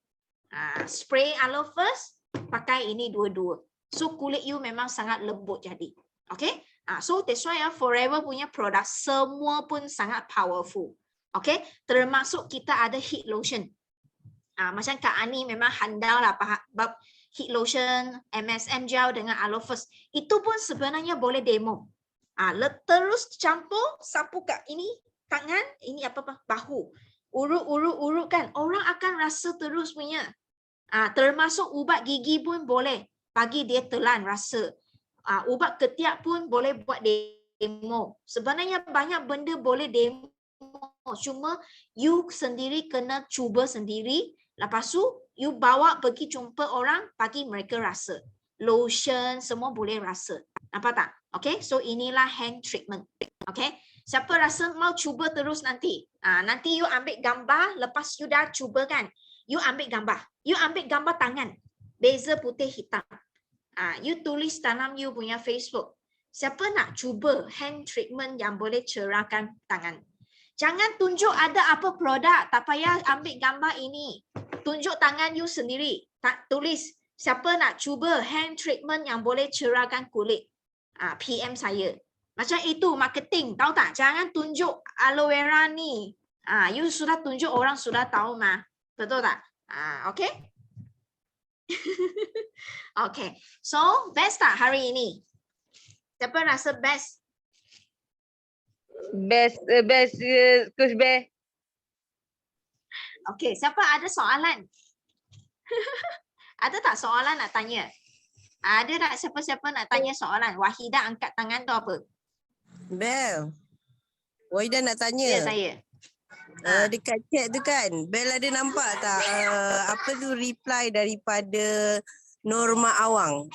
Spray aloe first, pakai ini dua-dua. So kulit you memang sangat lembut jadi. Okay? So that's why Forever punya produk semua pun sangat powerful. Okay, termasuk kita ada heat lotion. Macam Kak Ani memang handal lah bab heat lotion, MSM gel dengan aloe first. Itu pun sebenarnya boleh demo. Terus campur, sapu kat ini tangan, ini bahu. Urut kan. Orang akan rasa terus punya. Termasuk ubat gigi pun boleh. Bagi dia telan rasa. Ubat ketiak pun boleh buat demo. Sebenarnya banyak benda boleh demo. Cuma you sendiri kena cuba sendiri. Lepas tu you bawa pergi jumpa orang, bagi mereka rasa. Lotion semua boleh rasa. Nampak tak? Okay, so inilah hand treatment. Okay, siapa rasa mau cuba terus nanti? Nanti you ambil gambar. Lepas you dah cuba kan, you ambil gambar. You ambil gambar tangan. Beza putih hitam. You tulis dalam you punya Facebook. Siapa nak cuba hand treatment yang boleh cerahkan tangan? Jangan tunjuk ada apa produk. Tak payah ambil gambar ini. Tunjuk tangan you sendiri. Tak tulis. Siapa nak cuba hand treatment yang boleh cerahkan kulit? PM saya. Macam itu marketing. Tahu tak? Jangan tunjuk aloe vera ni. You sudah tunjuk orang sudah tahu mah. Betul tak? Okay? Okay. So, best tak hari ini? Siapa rasa best? Best, Coach Bear. Okay, siapa ada soalan? Ada tak soalan nak tanya? Ada tak siapa-siapa nak tanya soalan? Wahidah angkat tangan tu apa? Bel. Waida nak Ya, tanya. saya. Dekat chat tu kan, Bel ada nampak tak apa tu reply daripada Norma Awang?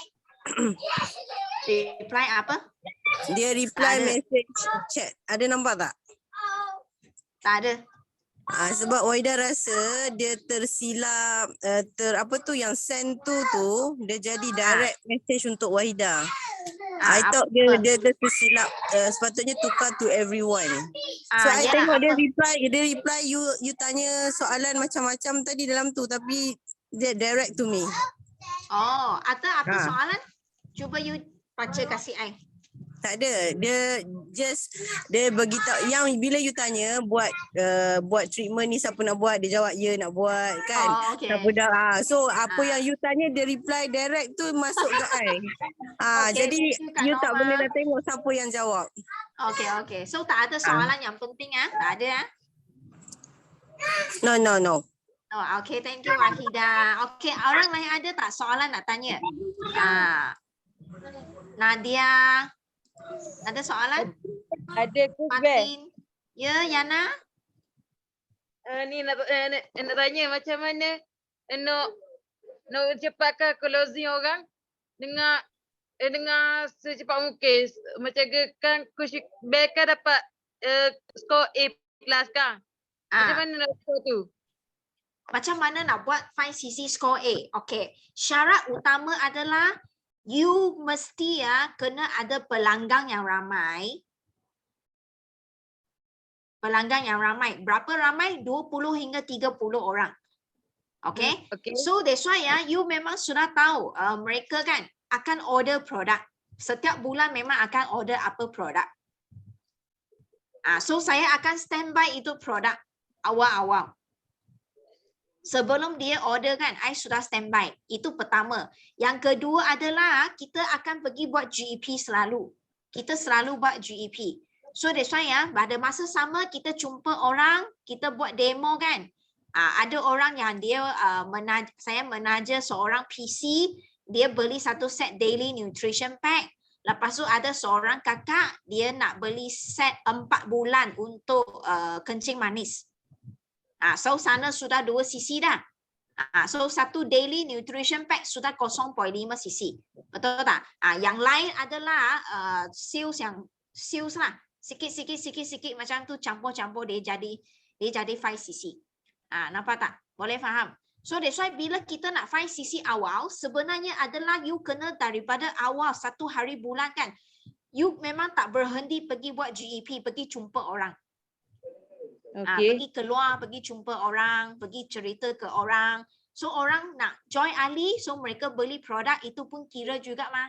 Reply apa? Dia reply Tak ada. message chat. Ada nampak tak? Tak ada. Sebab Waida rasa dia tersilap apa tu yang send tu dia jadi direct message untuk Waida. I thought dia tersilap, sepatutnya tukar to everyone. So I yalah, tengok dia apa? reply you tanya soalan macam-macam tadi dalam tu, tapi dia direct to me. Oh, atau apa Ha. soalan? Cuba you baca kasih I. Tak ada, dia beritahu yang bila you tanya buat treatment ni siapa nak buat, dia jawab ya nak buat kan. Oh, okay. Siapa dah so apa Ah. yang you tanya dia reply direct tu masuk ke I. Okay, Jadi thank you, Kak you tak Norma. boleh nak tengok siapa yang jawab. Okay. So tak ada soalan yang penting Tak ada No. Oh, okay, thank you Wahidah. Okay, orang lain ada tak soalan nak tanya? Nadia, ada soalan? Ada Coach Bear. Fatin, ya Yana? Ni nak tanya macam mana nak cepatkan closing orang dengan secepat mungkin. Macam kan Coach Bear kan dapat skor A+ kan. Macam mana nak skor tu? Macam mana nak buat find CC score A? Okay, syarat utama adalah you mesti kena ada pelanggan yang ramai. Pelanggan yang ramai. Berapa ramai? 20 hingga 30 orang. Okay? Okay. So that's why you memang sudah tahu mereka kan akan order produk. Setiap bulan memang akan order apa produk. So saya akan standby itu produk awal-awal. Sebelum dia order kan, I sudah standby. Itu pertama. Yang kedua adalah kita akan pergi buat GEP selalu. Kita selalu buat GEP. So that's why pada masa sama kita jumpa orang, kita buat demo kan. Ada orang yang dia saya menaja seorang PC, dia beli satu set daily nutrition pack. Lepas tu ada seorang kakak, dia nak beli set 4 bulan untuk kencing manis. So sana sudah 2 cc dah. So satu daily nutrition pack sudah 0.5 cc. Betul tak? Yang lain adalah sales lah. Sikit macam tu campur-campur dia jadi 5 cc. Nampak tak? Boleh faham? So that's why bila kita nak 5 cc awal, sebenarnya adalah you kena daripada awal 1 hari bulan kan. You memang tak berhenti pergi buat GEP, pergi jumpa orang. Okay. Pergi keluar, pergi jumpa orang, pergi cerita ke orang. So orang nak join Ali, so mereka beli produk itu pun kira juga mah.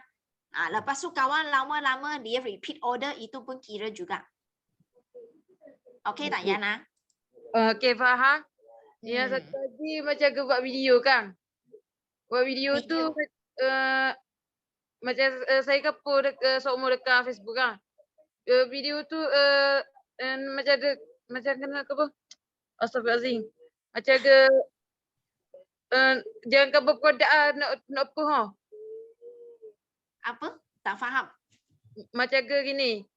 Lepas tu kawan lama-lama dia repeat order itu pun kira juga. Okay tak Yana? Okay, faham. Yang satu lagi macam buat video kan. Buat video tu macam saya kan post seumur dekat Facebook kan. Video tu macam ada macam kena ke apa? Astagfirullahalazim. Macam ke jangan berproduk nak apa ha? Apa? Tak faham. Macam ke gini.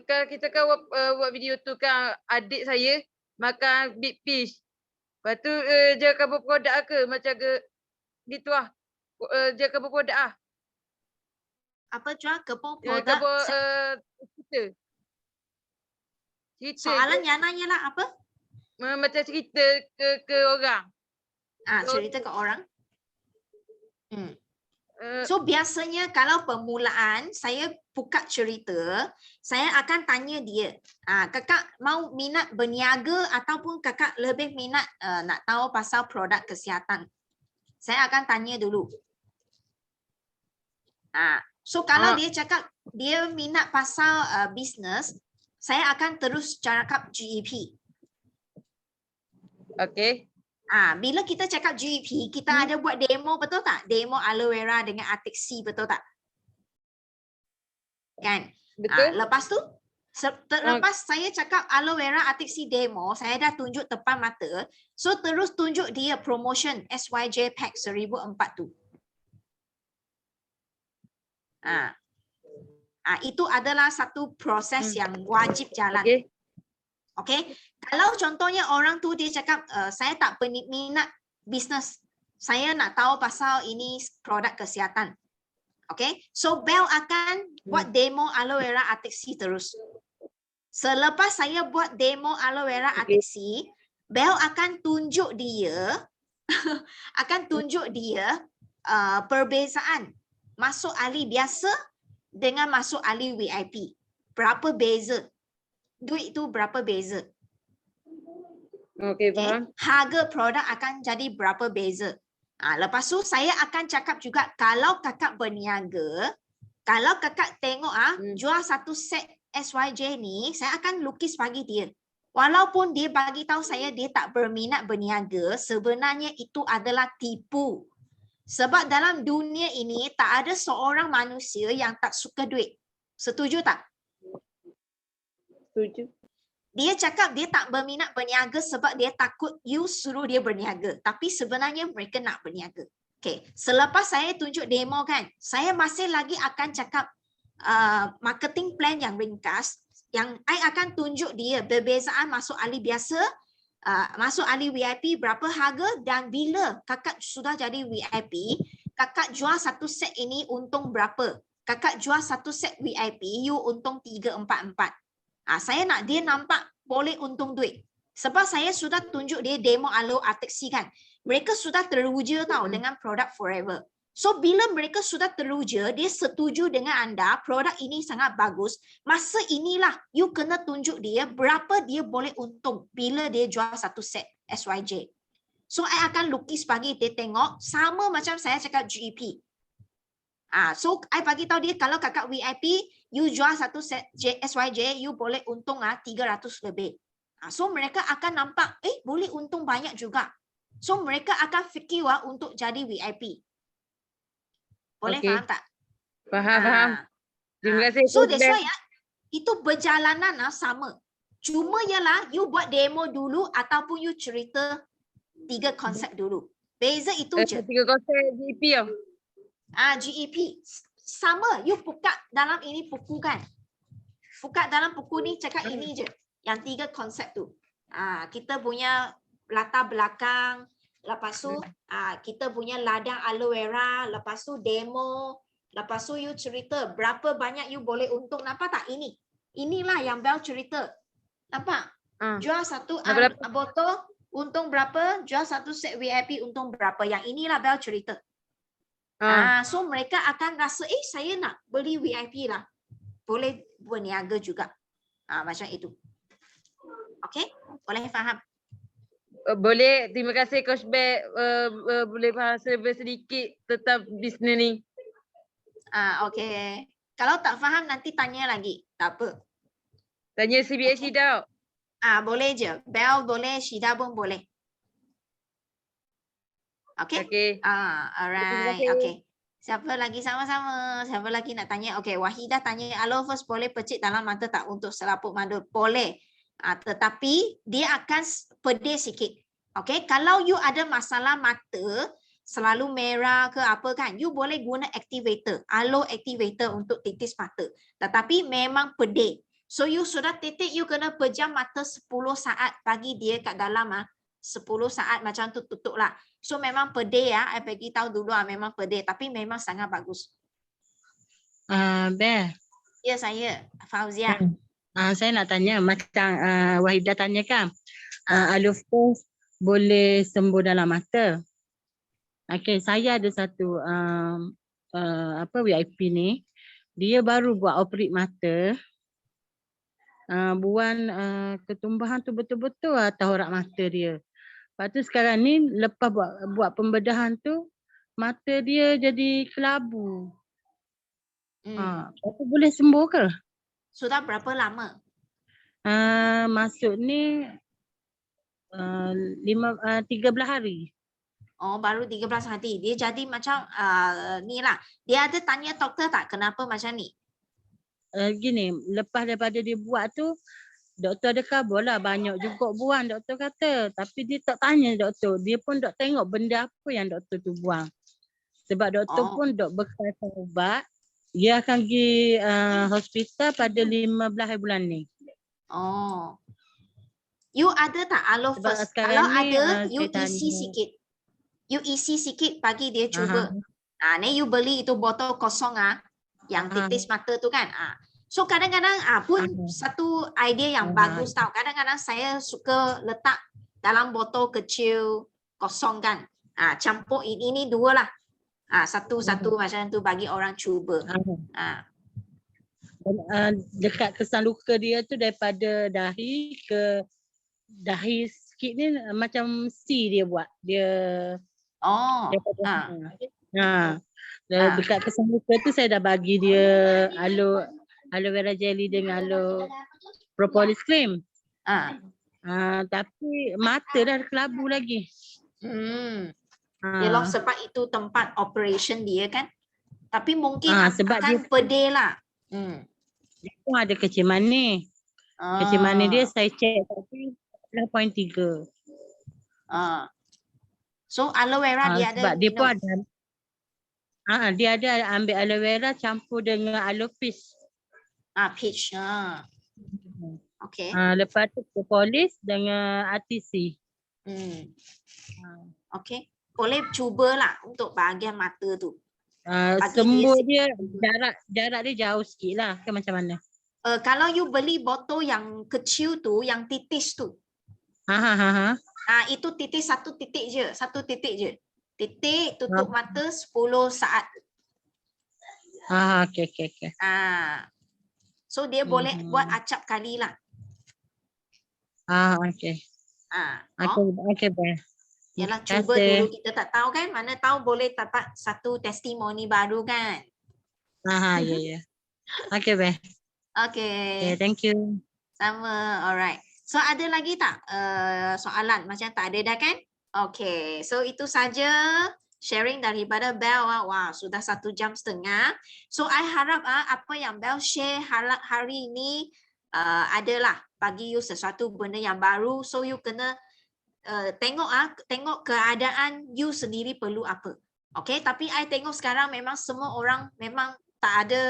Kan kita kan buat video tu kan adik saya makan big fish. Lepas tu jangan berproduk ke macam ke gitu lah. Jangan berproduk ah. Apa jual kebun Kebun produk? cerita. Soalan Yana ialah apa? Macam cerita ke orang. Cerita ke orang. So biasanya kalau permulaan saya buka cerita, saya akan tanya dia, kakak mau minat berniaga ataupun kakak lebih minat nak tahu pasal produk kesihatan. Saya akan tanya dulu. So kalau dia cakap dia minat pasal bisnes, saya akan terus cakap GEP. Okey. Bila kita cakap GEP, kita ada buat demo, betul tak? Demo aloe vera dengan Arctic Sea, betul tak? Kan? Betul? Lepas tu, lepas saya cakap aloe vera Arctic Sea demo, saya dah tunjuk depan mata. So terus tunjuk dia promotion SYJ pack 1004 tu. Itu adalah satu proses yang wajib jalan. Okey. Okay? Kalau contohnya orang tu dia cakap, saya tak minat bisnes, saya nak tahu pasal ini produk kesihatan. Okay? So Bel akan buat demo aloe vera Arctic Sea terus. Selepas saya buat demo aloe vera Arctic Sea, Bel akan tunjuk dia, perbezaan masuk ahli biasa dengan masuk ahli VIP. Berapa beza? Duit tu berapa beza? Okey, faham. Harga produk akan jadi berapa beza? Lepas tu saya akan cakap juga, kalau kakak berniaga, kalau kakak tengok jual satu set SYJ ni, saya akan lukis bagi dia. Walaupun dia bagi tahu saya dia tak berminat berniaga, sebenarnya itu adalah tipu. Sebab dalam dunia ini tak ada seorang manusia yang tak suka duit. Setuju tak? Setuju. Dia cakap dia tak berminat berniaga sebab dia takut you suruh dia berniaga. Tapi sebenarnya mereka nak berniaga. Okay. Selepas saya tunjuk demo kan, saya masih lagi akan cakap marketing plan yang ringkas. Yang I akan tunjuk dia perbezaan masuk ahli biasa, masuk ahli VIP berapa harga, dan bila kakak sudah jadi VIP, kakak jual satu set ini untung berapa. Kakak jual satu set VIP, you untung 344. Saya nak dia nampak boleh untung duit. Sebab saya sudah tunjuk dia demo aloe Arctic Sea kan. Mereka sudah teruja tahu dengan produk Forever. So bila mereka sudah teruja, dia setuju dengan anda, produk ini sangat bagus. Masa inilah you kena tunjuk dia berapa dia boleh untung bila dia jual satu set SYJ. So I akan lukis bagi dia tengok sama macam saya cakap GEP. So I bagi tahu dia kalau kakak VIP, you jual satu set SYJ, you boleh untung 300 lebih. So mereka akan nampak, boleh untung banyak juga. So mereka akan fikir untuk jadi VIP. Boleh faham tak? Faham. Terima kasih. So that's why itu berjalanan sama. Cuma ialah you buat demo dulu ataupun you cerita 3 konsep dulu. Beza itu je. 3 konsep GEP tau. GEP sama, you buka dalam ini buku kan. Buka dalam buku ni cakap ini je. Yang 3 konsep tu. Kita punya latar belakang, lepas tu kita punya ladang aloe vera, lepas tu demo, lepas tu you cerita berapa banyak you boleh untung. Nampak tak ini? Inilah yang Bel cerita. Nampak? Jual satu botol untung berapa, jual satu set VIP untung berapa. Yang inilah Bel cerita. So mereka akan rasa, saya nak beli VIP lah. Boleh berniaga juga. Macam itu. Okay? Boleh faham? Boleh. Terima kasih Coach Beck. Boleh faham sedikit tentang bisnes ni. Okay. Kalau tak faham nanti tanya lagi. Tak apa. Tanya CBA Syida. Boleh je. Bel boleh, Syida pun boleh. Okay? Okay. Alright. Okay. Siapa lagi sama-sama? Siapa lagi nak tanya? Okay, Wahidah tanya, aloe first boleh percik dalam mata tak untuk selaput madu? Boleh. Tetapi dia akan pedih sikit. Okay, kalau you ada masalah mata, selalu merah ke apa kan, you boleh guna activator, aloe activator untuk titis mata. Tetapi memang pedih. So you sudah titik, you kena pejam mata 10 saat bagi dia kat dalam 10 saat macam tu tutup lah. So memang pedih ya, I bagi tahu dulu memang pedih, tapi memang sangat bagus. Bel. Ya saya, Fauzia. Saya nak tanya macam Wahidah tanya kan, aloe first boleh sembuh dalam mata. Okay, saya ada satu VIP ni, dia baru buat operate mata. Buan ketumbahan tu betul-betul tahu rak mata dia. Lepas tu sekarang ni lepas buat pembedahan tu, mata dia jadi kelabu. Itu boleh sembuh ke? Sudah berapa lama? Masuk ni 13 hari. Oh, baru 13 hari. Dia jadi macam ni lah. Dia ada tanya doktor tak kenapa macam ni? Gini, lepas daripada dia buat tu, doktor ada khabar lah banyak juga buang doktor kata. Tapi dia tak tanya doktor. Dia pun dok tengok benda apa yang doktor tu buang. Sebab doktor Oh. pun dok bekalkan ubat. Dia akan pergi hospital pada 15 hari bulan ni. Oh. You ada tak aloe Sebab first? sekarang Kalau ni, ada, you saya isi tanya. sikit. You isi sikit bagi dia cuba. Aha. Ni you beli itu botol kosong yang Aha. titis mata tu kan. So kadang-kadang pun Aha. satu idea yang Aha. bagus tau. Kadang-kadang saya suka letak dalam botol kecil kosong kan. Campur ini dua lah. Satu-satu macam tu bagi orang cuba. Dekat kesan luka dia tu daripada dahi ke dahi sikit ni macam C dia buat. Dia Oh. daripada dekat kesan luka tu saya dah bagi dia aloe vera jelly dengan aloe propolis cream. Tapi mata dah kelabu lagi. Yalah, sebab itu tempat operation dia kan. Tapi mungkin sebab akan dia pedih lah. Dia pun ada kecil manis. Kecil manis dia saya cek tapi 8.3. So aloe vera dia ada sebab dia pun minum. ada dia ada ambil aloe vera campur dengan aloe peach. Peach. Okay. Lepas tu propolis dengan RTC. Okay. Boleh cubalah untuk bahagian mata tu. Sembuh dia jarak dia jauh sikit lah ke macam mana? Kalau you beli botol yang kecil tu, yang titis tu. Itu titis satu titik je. Titik tutup mata 10 saat. Okay. So dia boleh buat acap kali lah. Okay. Okay, baik. Yalah, cuba dulu, kita tak tahu kan, mana tahu boleh dapat satu testimoni baru kan. Ya. Okay, baik. Okay. Thank you. Sama, alright. So ada lagi tak soalan? Macam tak ada dah kan? Okay, so itu saja sharing daripada Bel. Wah, sudah 1 jam setengah. So I harap apa yang Bel share hari ini adalah bagi you sesuatu benda yang baru. So you kena tengok keadaan you sendiri perlu apa. Okay, tapi I tengok sekarang memang semua orang memang tak ada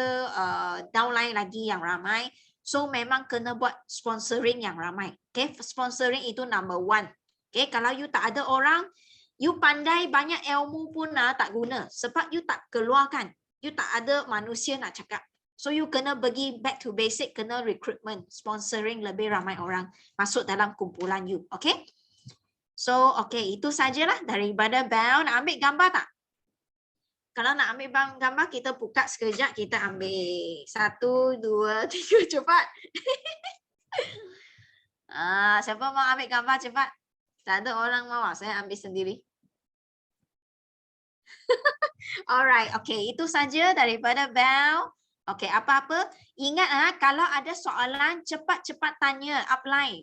downline lagi yang ramai. So memang kena buat sponsoring yang ramai. Okay, sponsoring itu number 1. Okay, kalau you tak ada orang, you pandai banyak ilmu pun tak guna. Sebab you tak keluarkan. You tak ada manusia nak cakap. So you kena pergi back to basic, kena recruitment, sponsoring lebih ramai orang masuk dalam kumpulan you. Okay. So, okay, itu sajalah daripada Bel. Nak ambil gambar tak? Kalau nak ambil gambar, kita buka sekejap. Kita ambil 1, 2, 3, cepat. Siapa mau ambil gambar cepat? Tak ada orang mau, saya ambil sendiri. Alright, okay, itu saja daripada Bel. Okay, apa-apa. Ingat kalau ada soalan, cepat-cepat tanya, upline.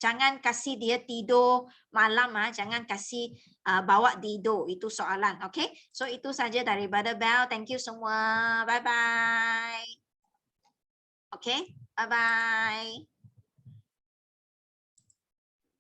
Jangan kasih dia tidur malam, jangan kasih bawa tidur, itu soalan. Okay, so itu saja daripada Bel. Thank you semua. Bye bye. Okay, bye bye.